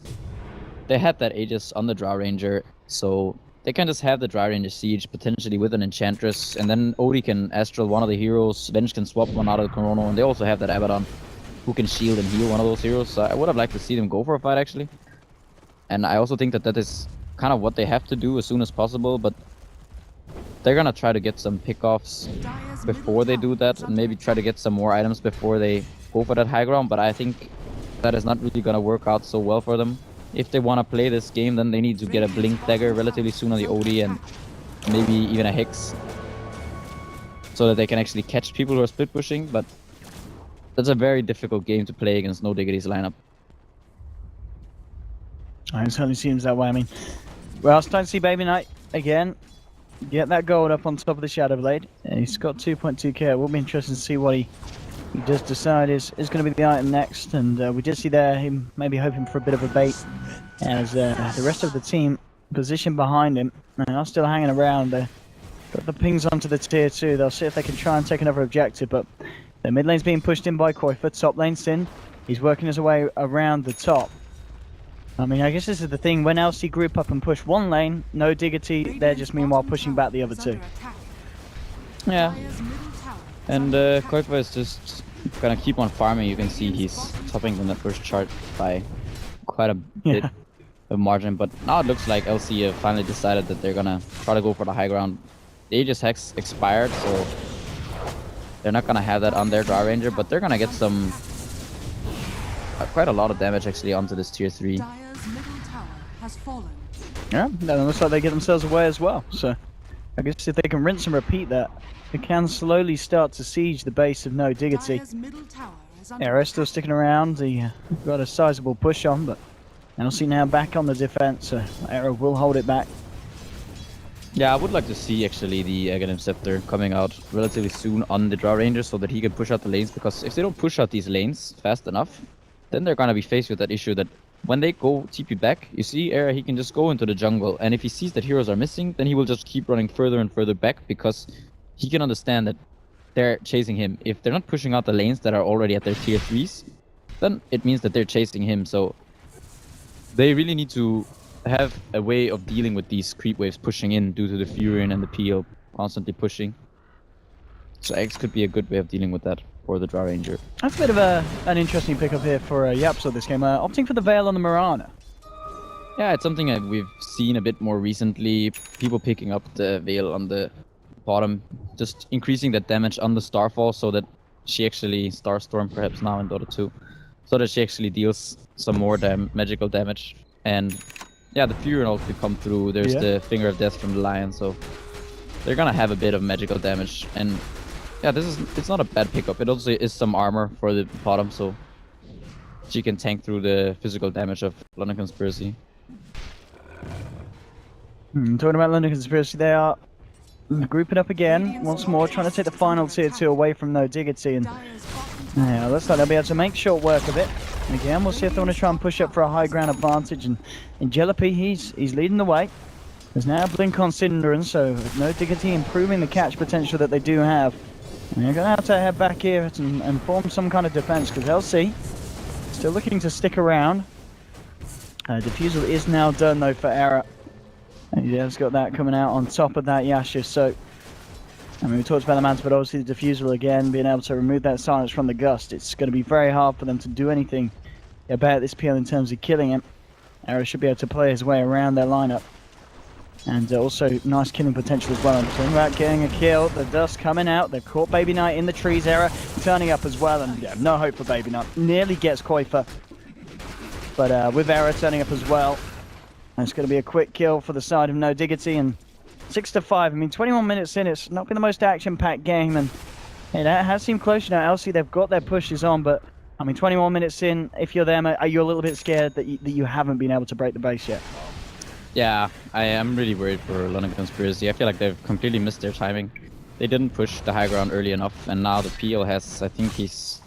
they had that Aegis on the Drow Ranger, so they can just have the Drow Ranger siege potentially with an Enchantress, and then Odie can Astral one of the heroes, Venge can swap one out of the Chrono, and they also have that Abaddon who can shield and heal one of those heroes. So I would have liked to see them go for a fight actually. And I also think that is kind of what they have to do as soon as possible, but they're gonna try to get some pickoffs before they do that, and maybe try to get some more items before they go for that high ground, but I think that is not really gonna work out so well for them. If they want to play this game, then they need to get a Blink Dagger relatively soon on the OD, and maybe even a Hex, so that they can actually catch people who are split pushing, but that's a very difficult game to play against No Diggity's lineup. It certainly seems that way. I mean, well, it's time to see Baby Knight again get that gold up on top of the Shadow Blade. He's got 2.2k. It will be interesting to see what he does decide is going to be the item next. And we did see there him maybe hoping for a bit of a bait, as the rest of the team positioned behind him and are still hanging around. Got the pings onto the tier 2. They'll see if they can try and take another objective, but the mid lane's being pushed in by Koifer. Top lane Sin. He's working his way around the top. I mean, I guess this is the thing. When LC group up and push one lane, No Diggity, they're just meanwhile pushing back the other 2. Yeah. And Koifer is just gonna keep on farming. You can see he's topping on the first chart by quite a bit of margin. But now it looks like LC have finally decided that they're gonna try to go for the high ground. The Aegis Hex expired, so they're not gonna have that on their Drow Ranger, but they're gonna get some quite a lot of damage actually onto this tier 3. Yeah, that looks like they get themselves away as well. So I guess if they can rinse and repeat that, they can slowly start to siege the base of No Diggity. Era's still sticking around. He got a sizable push on, but LC now back on the defense, so Era will hold it back. Yeah, I would like to see actually the Aghanim Scepter coming out relatively soon on the Drow Ranger, so that he can push out the lanes, because if they don't push out these lanes fast enough, then they're gonna be faced with that issue that when they go TP back, you see Era, he can just go into the jungle, and if he sees that heroes are missing, then he will just keep running further and further back, because he can understand that they're chasing him. If they're not pushing out the lanes that are already at their tier 3s, then it means that they're chasing him. So they really need to have a way of dealing with these creep waves pushing in due to the Furion and the PO constantly pushing. So X could be a good way of dealing with that for the Drow Ranger. That's a bit of an interesting pickup here for Yapso this game, opting for the Veil on the Mirana. Yeah, it's something that we've seen a bit more recently. People picking up the Veil on the bottom, just increasing that damage on the Starfall, so that she actually, Starstorm perhaps now in Dota 2, so that she actually deals some more magical damage. And yeah, the Furion also come through. There's the Finger of Death from the Lion, so they're gonna have a bit of magical damage. And yeah, it's not a bad pickup. It also is some armor for the bottom, so she can tank through the physical damage of London Conspiracy. Talking about London Conspiracy, they are grouping up again once more, trying to take the final tier 2 away from No Diggity, and yeah, looks like they'll be able to make short work of it. And again, we'll see if they want to try and push up for a high ground advantage, and Jellipi, he's leading the way. There's now a blink on Synderen, so No Diggity improving the catch potential that they do have. And they're going to have to head back here and form some kind of defense, because LC still looking to stick around. Diffusal is now done though for Era. And he's got that coming out on top of that Yasha, so I mean, we talked about the Manta, but obviously the Diffusal again, being able to remove that silence from the Gust. It's going to be very hard for them to do anything about this PL in terms of killing him. Arrow should be able to play his way around their lineup. And also nice killing potential as well. I'm talking about getting a kill. The Dust coming out. They've caught Baby Knight in the trees. Era turning up as well. And yeah, no hope for Baby Knight. Nearly gets Koifer. But with Era turning up as well, it's going to be a quick kill for the side of No Diggity. And 6-5. I mean, 21 minutes in. It's not been the most action-packed game. And hey, that has seemed close now. LC, they've got their pushes on. But I mean, 21 minutes in, if you're them, are you a little bit scared that you haven't been able to break the base yet? Yeah, I am really worried for London Conspiracy. I feel like they've completely missed their timing. They didn't push the high ground early enough, and now the PL has, I think has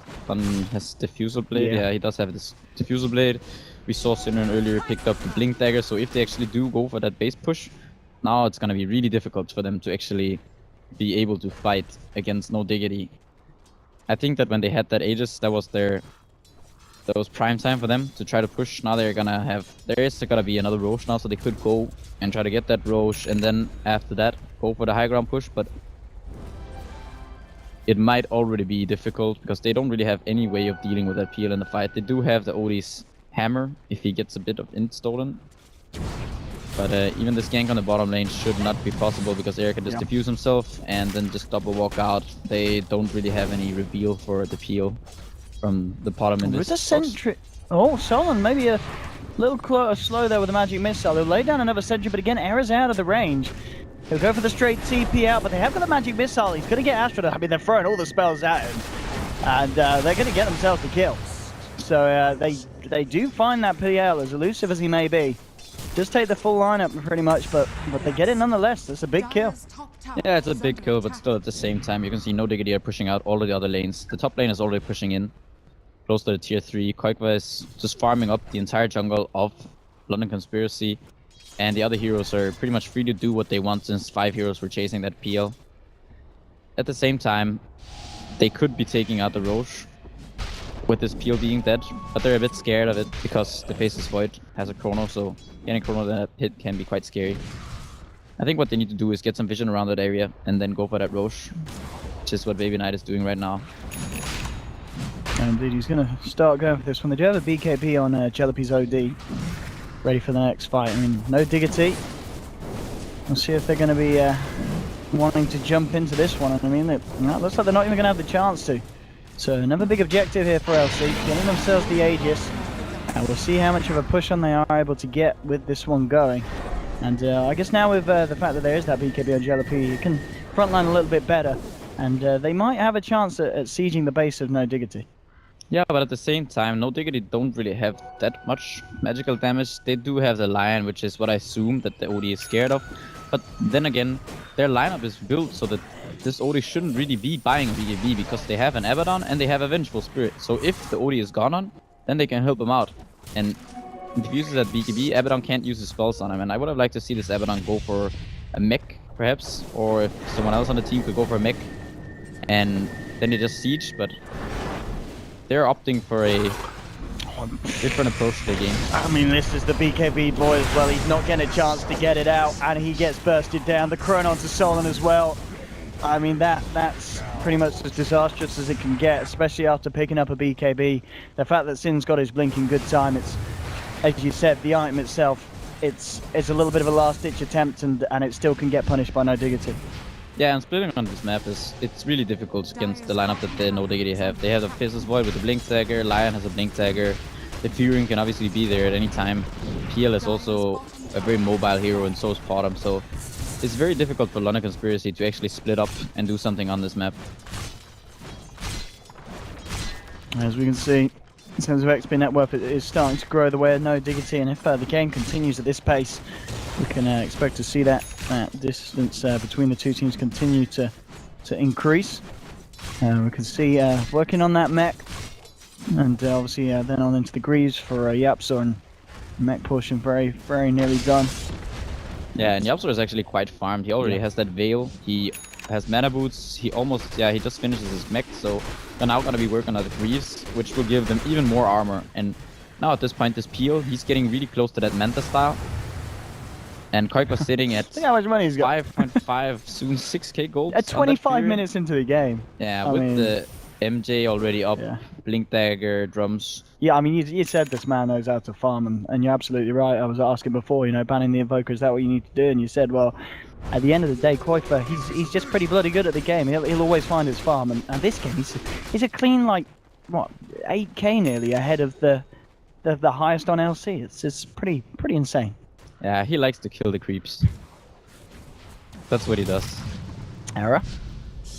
Diffusal Blade. Yeah, he does have this Diffusal Blade. We saw Syndron earlier picked up the Blink Dagger, so if they actually do go for that base push, now it's gonna be really difficult for them to actually be able to fight against No Diggity. I think that when they had that Aegis, that was prime time for them to try to push. Now there is gonna be another Roche now, so they could go and try to get that Roche, and then after that go for the high ground push, but it might already be difficult because they don't really have any way of dealing with that PL in the fight. They do have the Odie's hammer if he gets a bit of int stolen, but even this gank on the bottom lane should not be possible because Eric can just diffuse himself and then just double walk out. They don't really have any reveal for the PL from the bottom in this. With a sentry. Oh, Solon maybe a little slow there with the magic missile. They'll lay down another sentry, but again, Era's out of the range. He'll go for the straight TP out, but they have got the magic missile. He's going to get Astrid. I mean, they're throwing all the spells at him, and they're going to get themselves the kill. So they do find that PL, as elusive as he may be. Just take the full lineup pretty much, but they get it nonetheless. That's a big kill. Yeah, it's a big kill, but still at the same time, you can see No Diggity are pushing out all of the other lanes. The top lane is already pushing in, close to the tier 3. Koikva is just farming up the entire jungle of London Conspiracy, and the other heroes are pretty much free to do what they want since 5 heroes were chasing that PL. At the same time, they could be taking out the Roche with this PL being dead, but they're a bit scared of it because the Faceless Void has a chrono, so getting a chrono that hit can be quite scary. I think what they need to do is get some vision around that area and then go for that Roche, which is what Baby Knight is doing right now. Indeed, he's going to start going for this one. They do have a BKB on Jellypy's OD, ready for the next fight. I mean, No Diggity. We'll see if they're going to be wanting to jump into this one. I mean, it looks like they're not even going to have the chance to. So another big objective here for LC, getting themselves the Aegis. And we'll see how much of a push on they are able to get with this one going. And I guess now with the fact that there is that BKB on Jellypy, you can frontline a little bit better. And they might have a chance at sieging the base of No Diggity. Yeah, but at the same time, No Diggity don't really have that much magical damage. They do have the Lion, which is what I assume that the Odie is scared of. But then again, their lineup is built so that this Odie shouldn't really be buying BKB because they have an Abaddon and they have a Vengeful Spirit. So if the Odie is gone on, then they can help him out. And if he uses that BKB, Abaddon can't use his spells on him. And I would have liked to see this Abaddon go for a mech, perhaps. Or if someone else on the team could go for a mech. And then they just siege, but they're opting for a different approach to the game. I mean, this is the BKB boy as well. He's not getting a chance to get it out, and he gets bursted down. The Chronon to Solon as well. I mean, that's pretty much as disastrous as it can get, especially after picking up a BKB. The fact that Sin's got his blinking good time, it's, as you said, the item itself, it's a little bit of a last-ditch attempt, and it still can get punished by No Diggity. Yeah, and splitting on this map it's really difficult against the lineup that the No Diggity have. They have the Faceless Void with the Blink Dagger, Lion has a Blink Dagger, the Fury can obviously be there at any time. PL is also a very mobile hero, and so is Bottom, so it's very difficult for London Conspiracy to actually split up and do something on this map. As we can see, in terms of XP net worth, it is starting to grow the way of No Diggity, and if the game continues at this pace, we can expect to see that distance between the two teams continue to increase. We can see working on that mech, and obviously then on into the Greaves for Yapzor, and mech portion very, very nearly done. Yeah, and Yapzor is actually quite farmed. He already has that Veil, he has mana boots, he just finishes his mech, so they're now gonna be working on the Greaves, which will give them even more armor. And now at this point, this PL, he's getting really close to that Manta style. And Koik was sitting at Think how much money he's got. 5.5, soon 6k gold. At 25 minutes into the game. Yeah, I with mean, the MJ already up, yeah. Blink Dagger, drums. Yeah, I mean, you said this man knows how to farm, and you're absolutely right. I was asking before, you know, banning the Invoker, is that what you need to do? And you said, well, at the end of the day, Koifa, he's just pretty bloody good at the game. He'll always find his farm, and this game, he's a clean, like, what, 8k nearly ahead of the highest on LC. It's pretty insane. Yeah, he likes to kill the creeps. That's what he does. Error.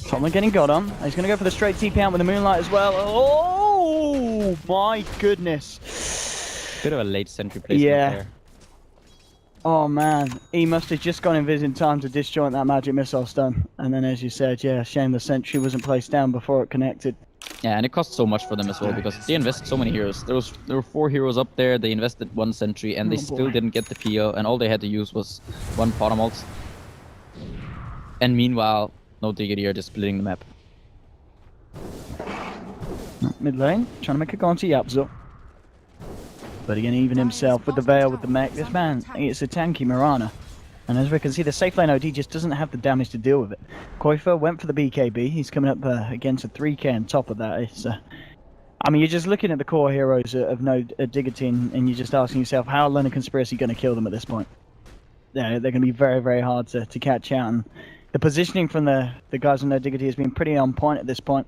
Tomlin getting got on. He's going to go for the straight TP out with the Moonlight as well. Oh my goodness. Bit of a late sentry placement there. Oh man, he must have just gone invis in time to disjoint that magic missile stun. And then as you said, yeah, shame the sentry wasn't placed down before it connected. Yeah, and it cost so much for them as well because they invested so many heroes. There were 4 heroes up there, they invested 1 sentry and they still didn't get the PO, and all they had to use was 1 bottom ult. And meanwhile, no Diggity are just splitting the map. Mid lane, trying to make a go onto Yapzor. But again, even himself with the Veil, with the mech, this man, it's a tanky Mirana. And as we can see, the safe lane OD just doesn't have the damage to deal with it. Koifa went for the BKB. He's coming up against a 3k on top of that. It's, I mean, you're just looking at the core heroes of no Diggity, and you're just asking yourself, how are London Conspiracy going to kill them at this point? Yeah, they're going to be very, very hard to catch out. And the positioning from the guys on no Diggity has been pretty on point at this point.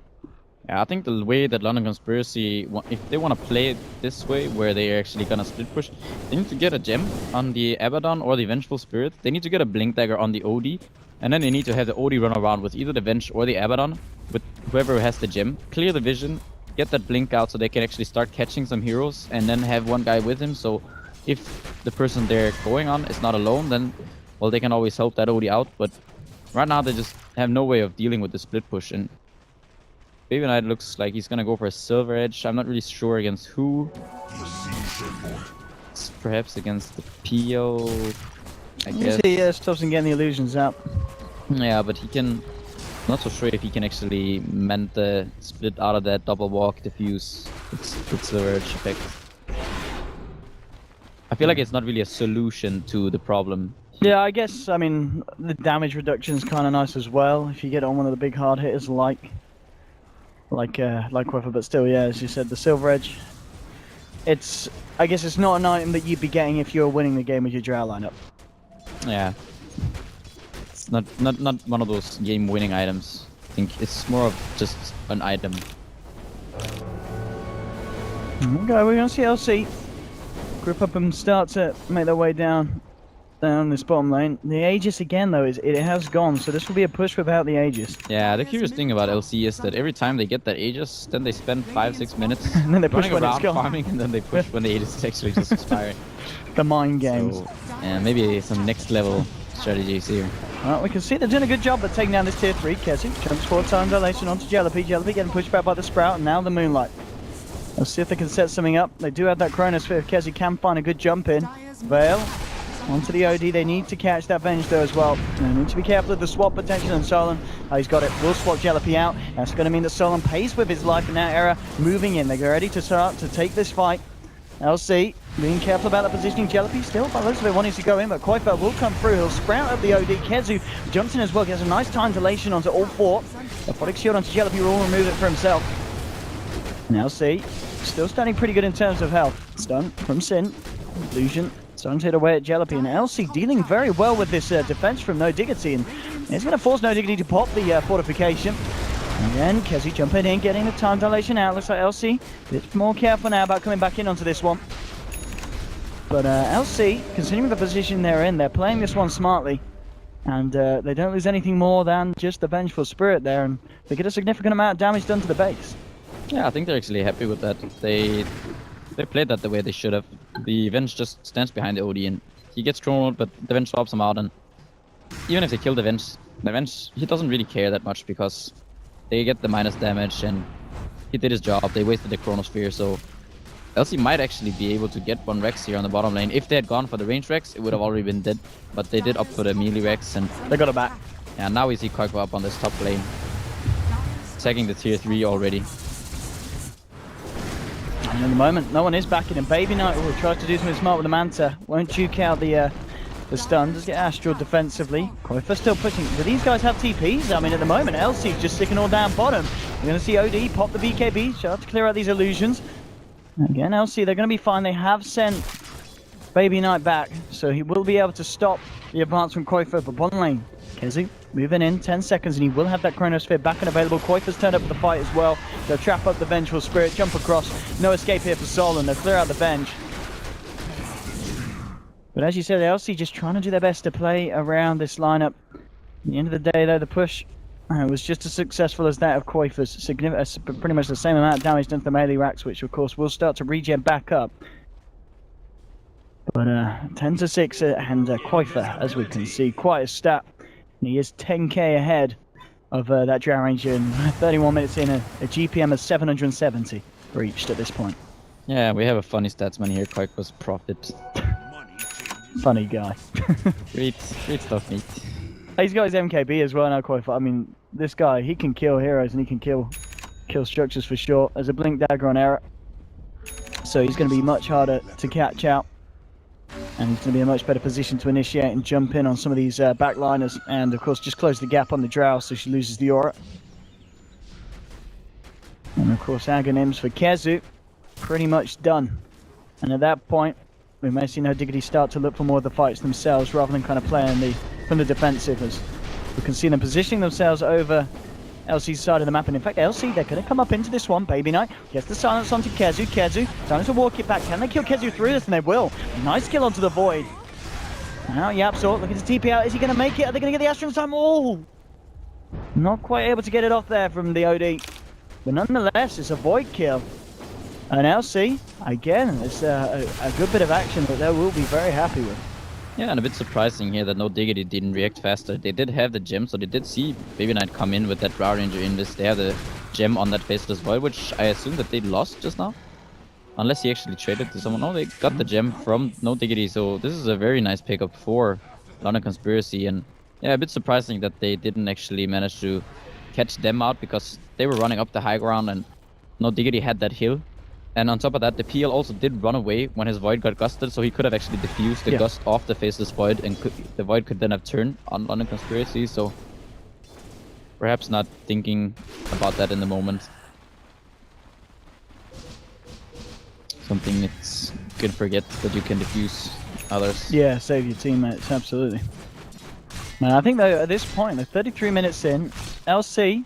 Yeah, I think the way that London Conspiracy, if they want to play it this way, where they're actually gonna split push, they need to get a gem on the Abaddon or the Vengeful Spirit. They need to get a Blink Dagger on the OD, and then they need to have the OD run around with either the Venge or the Abaddon, with whoever has the gem. Clear the vision, get that Blink out so they can actually start catching some heroes, and then have one guy with him, so if the person they're going on is not alone, then, well, they can always help that OD out, but right now they just have no way of dealing with the split push, and Baby Knight looks like he's gonna go for a Silver Edge. I'm not really sure against who. It's perhaps against the PO, I guess. He stops and getting the illusions out. Yeah, but he can... Not so sure if he can actually mend the split out of that double walk diffuse with Silver Edge effect. I feel like it's not really a solution to the problem. Yeah, I guess, I mean, the damage reduction is kind of nice as well. If you get on one of the big hard hitters like Quiver, but still, yeah, as you said, the Silver Edge. I guess it's not an item that you'd be getting if you were winning the game with your Drow lineup. Yeah, it's not one of those game-winning items. I think it's more of just an item. Okay, we're gonna see LC group up and start to make their way down this bottom lane. The Aegis again though, it has gone, so this will be a push without the Aegis. Yeah, the curious thing about LC is that every time they get that Aegis, then they spend 5-6 minutes and then they push running when it's around gone. farming, and then they push when the Aegis is actually just expiring. The mind games. So, yeah, maybe some next level strategies here. Well, we can see they're doing a good job at taking down this tier 3. Kessie jumps 4 times dilation onto Jellypy. Jellypy getting pushed back by the Sprout, and now the Moonlight. Let's see if they can set something up. They do have that Chronosphere. Kessie can find a good jump in. Veil onto the OD. They need to catch that Venge though as well. They need to be careful of the swap potential on Solon. Oh, he's got it. Will swap Jellypy out. That's going to mean that Solon pays with his life in that era. Moving in. They're ready to start to take this fight. LC being careful about the positioning. Jellypy still by looks of it wanting to go in, but Koifa will come through. He'll sprout up the OD. Kezu jumps in as well. Gets a nice time dilation onto all 4. Aphotic Shield onto Jellypy will remove it for himself. And LC still standing pretty good in terms of health. Stun from Sin. Illusion starting to hit away at Jellypy, and LC dealing very well with this defense from no Diggity, and it's going to force no Diggity to pop the fortification. And then Kessie jumping in, getting the time dilation out. Looks like LC a bit more careful now about coming back in onto this one. But LC, considering the position they're in, they're playing this one smartly, and they don't lose anything more than just the Vengeful Spirit there, and they get a significant amount of damage done to the base. Yeah, I think they're actually happy with that. They played that the way they should have. The Venge just stands behind the OD and he gets thrown, but the Venge swaps him out, and even if they kill the Venge, he doesn't really care that much because they get the minus damage and he did his job. They wasted the Chronosphere, so LC might actually be able to get 1 Rex here on the bottom lane. If they had gone for the range Rex, it would have already been dead, but they did opt for the melee Rex, and they got it back. Yeah, now we see Koifa up on this top lane, tagging the tier 3 already. And at the moment, no one is backing him. Baby Knight tries to do something smart with the Manta. Won't juke out the The stun does get Astral defensively. Koifa still pushing. Do these guys have TPs? I mean, at the moment, LC's just sticking all down bottom. We're going to see OD pop the BKB. Should have to clear out these illusions. Again, LC, they're going to be fine. They have sent Baby Knight back, so he will be able to stop the advance from Koifa. But bottom lane, Kezu moving in, 10 seconds, and he will have that Chronosphere back and available. Koifa's turned up for the fight as well. They'll trap up the Vengeful Spirit, jump across. No escape here for Sol, and they'll clear out the Venge. But as you said, LC just trying to do their best to play around this lineup. At the end of the day, though, the push was just as successful as that of Koifa's. Pretty much the same amount of damage done to the melee racks, which of course will start to regen back up. But 10-6 and Koifa, as we can see, quite a stat. And he is 10k ahead of that Drow Ranger, and 31 minutes in, a GPM of 770 reached at this point. Yeah, we have a funny statsman here, Koifa's Prophet. Funny guy. Great stuff, mate. He's got his MKB as well now, Koifa. I mean, this guy, he can kill heroes and he can kill structures for sure. There's a Blink Dagger on Era, so he's going to be much harder to catch out. And he's going to be in a much better position to initiate and jump in on some of these backliners. And of course, just close the gap on the Drow so she loses the aura. And of course, Aghanims for Kezu. Pretty much done. And at that point, we may see Diggity start to look for more of the fights themselves rather than kind of playing from the defensive, as we can see them positioning themselves over LC's side of the map. And in fact, LC, they're going to come up into this one. Baby Knight gets the silence onto Kezu. Kezu trying to walk it back. Can they kill Kezu through this? And they will. Nice kill onto the Void. Now Yapzor looking to TP out. Is he going to make it? Are they going to get the Astral in time? Oh! Not quite able to get it off there from the OD. But nonetheless, it's a Void kill. And LC, again, it's a good bit of action that they will be very happy with. Yeah, and a bit surprising here that Diggity didn't react faster. They did have the gem, so they did see Baby Knight come in with that Drow Ranger invis. They have the gem on that Faceless Void, which I assume that they lost just now. Unless he actually traded to someone. No, they got the gem from Diggity, so this is a very nice pickup for London Conspiracy. And yeah, a bit surprising that they didn't actually manage to catch them out, because they were running up the high ground and Diggity had that hill. And on top of that, the PL also did run away when his Void got gusted, so he could have actually diffused the gust off the Faceless Void, and the Void could then have turned on London Conspiracy, so perhaps not thinking about that in the moment. Something that's you can forget, that you can diffuse others. Yeah, save your teammates, absolutely. Now, I think though at this point, they're 33 minutes in, LC,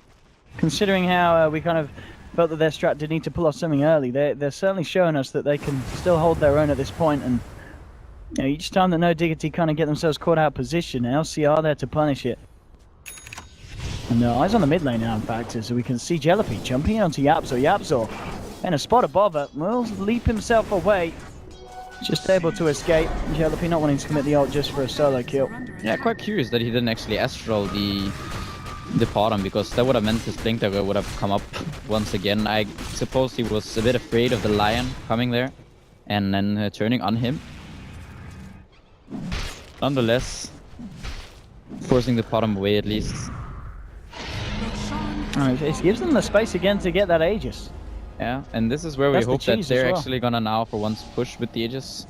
considering how we kind of felt that their strat did need to pull off something early, they're certainly showing us that they can still hold their own at this point. And you know, each time that Diggity kind of get themselves caught out of position, LC are there to punish it. And eyes on the mid lane now, in fact, so we can see Jellypy jumping in onto Yapzor. Yapzor in a spot above it, will leap himself away. Just able to escape. Jellypy not wanting to commit the ult just for a solo kill. Yeah, quite curious that he didn't actually Astral the bottom, because that would have meant his Blink Dagger would have come up once again. I suppose he was a bit afraid of the Lion coming there and then turning on him. Nonetheless, forcing the bottom away at least. It gives them the space again to get that Aegis. Yeah, and this is where we hope that they're actually gonna now for once push with the Aegis.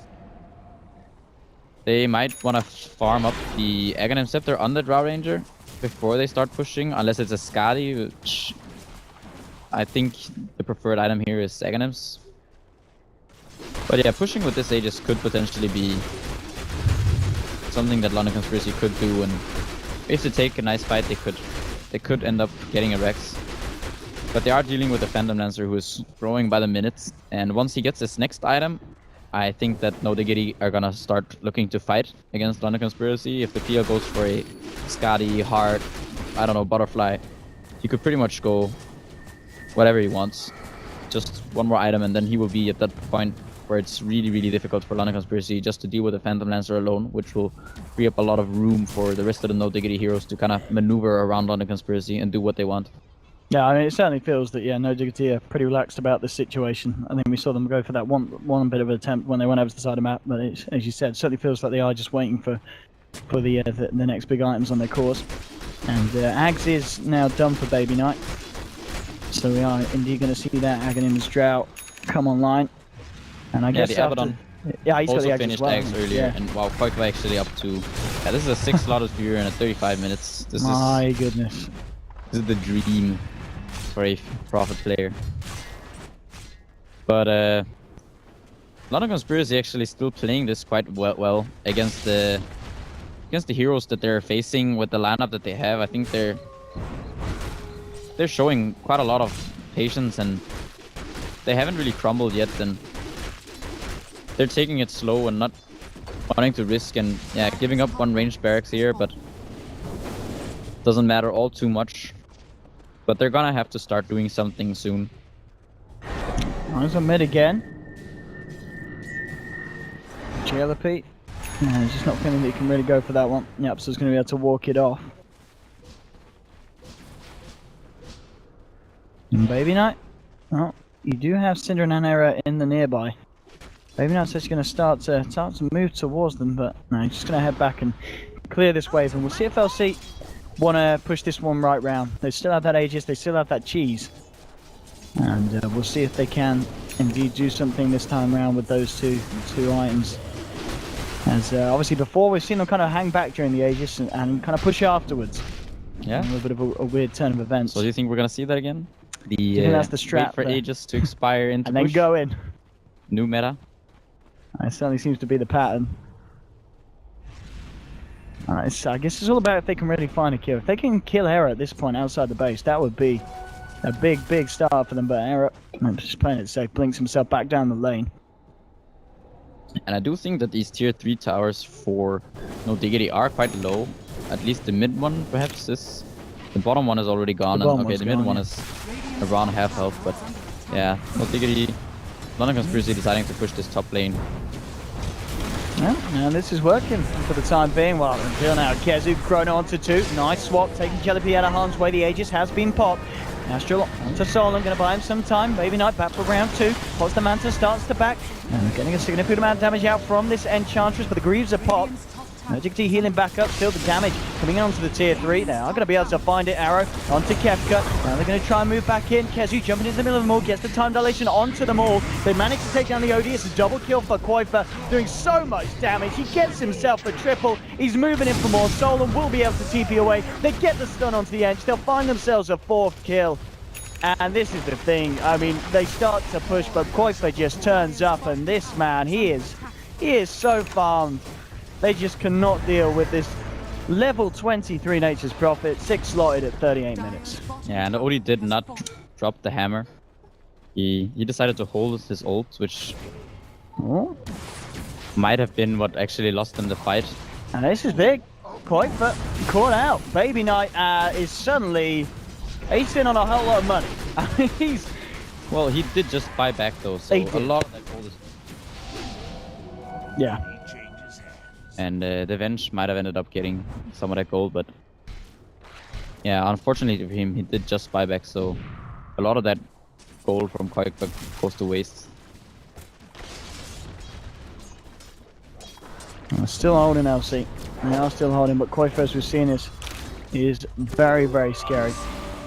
They might want to farm up the Aghanim Scepter on the Drow Ranger before they start pushing, unless it's a Skadi, which I think the preferred item here is Aghanims. But yeah, pushing with this Aegis could potentially be something that London Conspiracy could do, and if they take a nice fight, they could end up getting a Rex. But they are dealing with a Phantom Lancer who is growing by the minutes, and once he gets this next item, I think that Diggity are gonna start looking to fight against London Conspiracy. If the PL goes for a Skadi, Heart, I don't know, Butterfly, he could pretty much go whatever he wants. Just one more item, and then he will be at that point where it's really, really difficult for London Conspiracy just to deal with the Phantom Lancer alone, which will free up a lot of room for the rest of the Diggity heroes to kind of maneuver around London Conspiracy and do what they want. Yeah, I mean, it certainly feels that, Diggity are pretty relaxed about this situation. I think we saw them go for that one bit of an attempt when they went over to the side of the map, but as you said, it certainly feels like they are just waiting for the next big items on their course. And Ags is now done for Baby Knight, so we are indeed going to see that Aghanim's Drought come online. And I guess the Abaddon yeah, he's got also the eggs finished as well. eggs earlier, Yeah. and wow, Koikva actually up to... Yeah, this is a 6 slotted viewer in 35 minutes. My goodness. This is the dream for a Prophet player. But London Conspiracy actually still playing this quite well against the heroes that they're facing with the lineup that they have. I think they're showing quite a lot of patience, and they haven't really crumbled yet, and they're taking it slow and not wanting to risk, and yeah, giving up one ranged barracks here, but doesn't matter all too much. But they're gonna have to start doing something soon. There's a mid again. JLP. Yeah, he's just not feeling that he can really go for that one. Yep, so he's going to be able to walk it off. And Baby Knight. Oh, you do have Cinder and Anera in the nearby. Baby Knight's just going to start to move towards them, but no, he's just going to head back and clear this wave. And we'll see if LC want to push this one right round. They still have that Aegis, they still have that cheese. And we'll see if they can indeed do something this time around with those two items. As obviously before we've seen them kind of hang back during the Aegis and kind of push afterwards. Yeah. A little bit of a weird turn of events. So do you think we're gonna see that again? Do you think that's the strat wait for there? Aegis to expire into and then push? go in. New meta. It certainly seems to be the pattern. I guess it's all about if they can really find a kill. If they can kill Hera at this point outside the base, that would be a big start for them. But Hera, just playing it safe, blinks himself back down the lane. And I do think that these tier 3 towers for No Diggity are quite low. At least the mid one perhaps is. The bottom one is already gone. And, okay, the mid one is around half health. But yeah, No Diggity, London Conspiracy deciding to push this top lane. Yeah, and this is working for the time being. Well, until now, Kezu Chrono onto 2. Nice swap, taking Jellypy out of harm's way. The Aegis has been popped. Astral onto Solon, going to buy him some time. Baby Knight back for round 2. Pots the Manta, starts to back. And getting a significant amount of damage out from this Enchantress, but the Greaves are popped. Diggity healing back up, still the damage coming in onto the tier 3. They are going to be able to find it. Arrow onto Kefka. Now they're going to try and move back in. Kezu jumping into the middle of them all, gets the time dilation onto them all. They manage to take down the OD. It's a double kill for Koifa, doing so much damage. He gets himself a triple. He's moving in for more. Solon will be able to TP away. They get the stun onto the edge. They'll find themselves a 4th kill. And this is the thing. I mean, they start to push, but Koifa just turns up, and this man, he is so farmed. They just cannot deal with this level 23 Nature's Prophet, 6 slotted at 38 minutes. Yeah, and the OD did not drop the hammer. He decided to hold his ult, which might have been what actually lost them the fight. And this is big. Koifa caught out. Baby Knight is suddenly... He's in on a whole lot of money. Well, he did just buy back though, so a lot of that gold is... Yeah. And the Venge might have ended up getting some of that gold, but... Yeah, unfortunately for him, he did just buy back, so... A lot of that gold from Koikva goes to waste. Still holding LC. They are still holding, but Koifa, as we've seen, is very scary.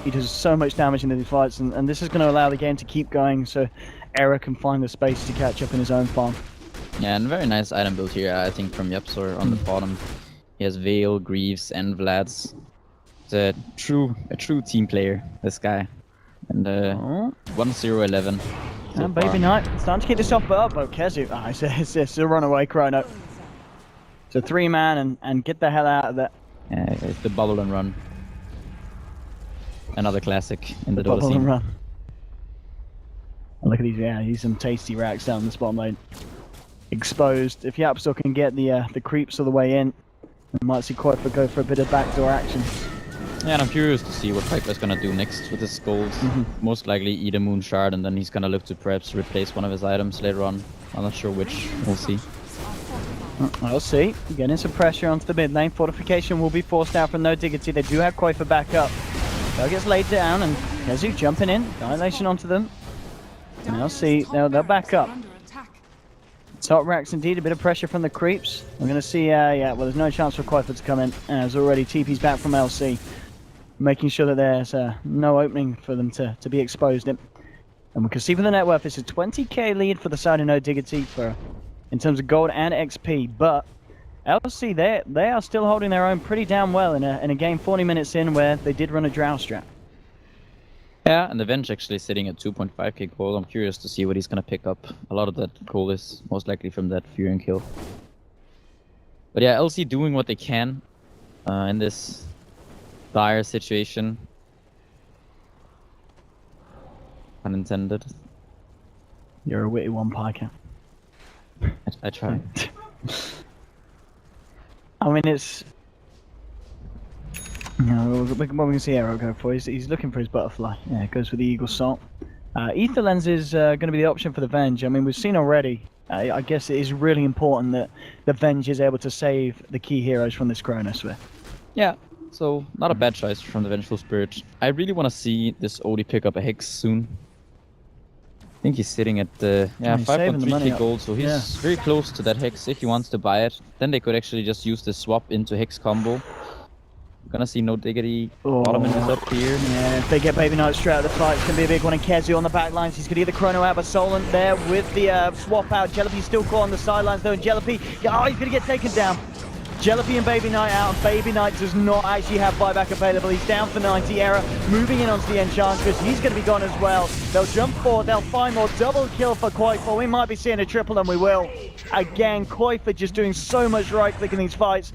He does so much damage into these fights, and this is going to allow the game to keep going so Era can find the space to catch up in his own farm. Yeah, and very nice item build here, I think, from Yepsor on the bottom. He has Veil, Greaves, and Vlads. He's a true team player, this guy. And 1-0-11. So and Baby Knight starting to keep this off, but Kezu. It's a runaway Chrono. It's a 3-man and get the hell out of there. Yeah, it's the bubble and run. Another classic in the Dota bubble scene. and run. Look at these, he's some tasty racks down the bottom lane. Exposed. If Yapstor can get the creeps all the way in, we might see Koifa go for a bit of backdoor action. Yeah, and I'm curious to see what Koifa's gonna do next with his gold. Most likely eat a Moon Shard, and then he's gonna look to perhaps replace one of his items later on. I'm not sure which. We'll see. We'll see. Getting some pressure onto the mid lane. Fortification will be forced out from No Diggity. They do have Koifa back up. Bell gets laid down, and Kezu jumping in. Dilation onto them. And they'll see. They'll back up. Top racks indeed. A bit of pressure from the creeps. We're going to see. Well, there's no chance for Koifa to come in. As already TP's back from LC. Making sure that there's no opening for them to be exposed in. And we can see from the net worth, it's a 20k lead for the side of no Diggity in terms of gold and XP. But LC, they are still holding their own pretty damn well in a game 40 minutes in where they did run a drow strat. Yeah, and the Venge actually sitting at 2.5k gold. I'm curious to see what he's gonna pick up. A lot of that gold is most likely from that Fury and kill. But yeah, LC doing what they can in this dire situation. Unintended. You're a witty one, Piker. I try. I mean, it's... what we can see Arrow go for. He's looking for his butterfly. Yeah, goes for the Eagle Salt. Ether Lens is going to be the option for the Venge. I mean, we've seen already. I guess it is really important that the Venge is able to save the key heroes from this Chronosphere. Yeah, so not a bad choice from the Vengeful Spirit. I really want to see this Odie pick up a Hex soon. I think he's sitting at 5.3k gold, so he's very close to that Hex if he wants to buy it. Then they could actually just use the swap into Hex combo. Gonna see no Diggity. Ottoman is up here. Yeah, if they get Baby Knight straight out of the fight, it's gonna be a big one. And Kezio on the back lines, he's gonna get the Chrono out, but Solent there with the swap out. Jellaby's still caught on the sidelines though, and Jellaby, he's gonna get taken down. Jellaby and Baby Knight out, and Baby Knight does not actually have buyback available. He's down for 90. Era moving in onto the Enchantress. He's going to be gone as well. They'll jump forward. They'll find more. Double kill for Koifa. We might be seeing a triple, and we will. Again, Koifa just doing so much right-click in these fights.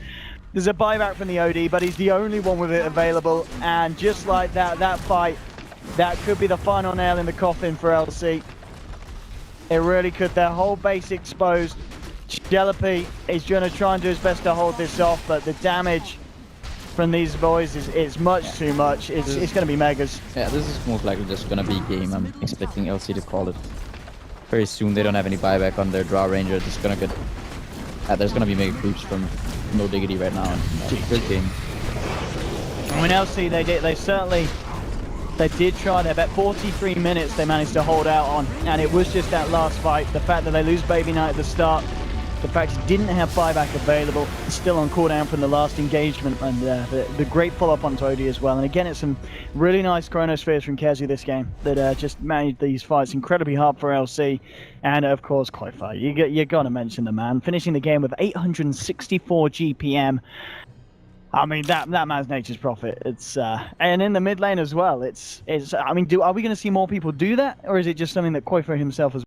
There's a buyback from the OD, but he's the only one with it available. And just like that, that fight, that could be the final nail in the coffin for LC. It really could. Their whole base exposed. Jellaby is going to try and do his best to hold this off, but the damage from these boys is much too much. It's going to be megas. Yeah, this is most likely just going to be a game. I'm expecting LC to call it very soon. They don't have any buyback on their draw ranger. It's going to get... there's going to be mega creeps from no Diggity right now. Good game. I mean, LC, they did try their bet. 43 minutes they managed to hold out on, and it was just that last fight. The fact that they lose Baby Knight at the start, the fact he didn't have buyback available, still on cooldown from the last engagement, and the great follow-up on Tody as well. And again, it's some really nice Chronospheres from Kezio this game that just made these fights incredibly hard for LC. And of course, Koifa, you got to mention the man, finishing the game with 864 GPM. I mean, that man's nature's prophet. It's and in the mid lane as well. It's. I mean, are we going to see more people do that, or is it just something that Koifa himself has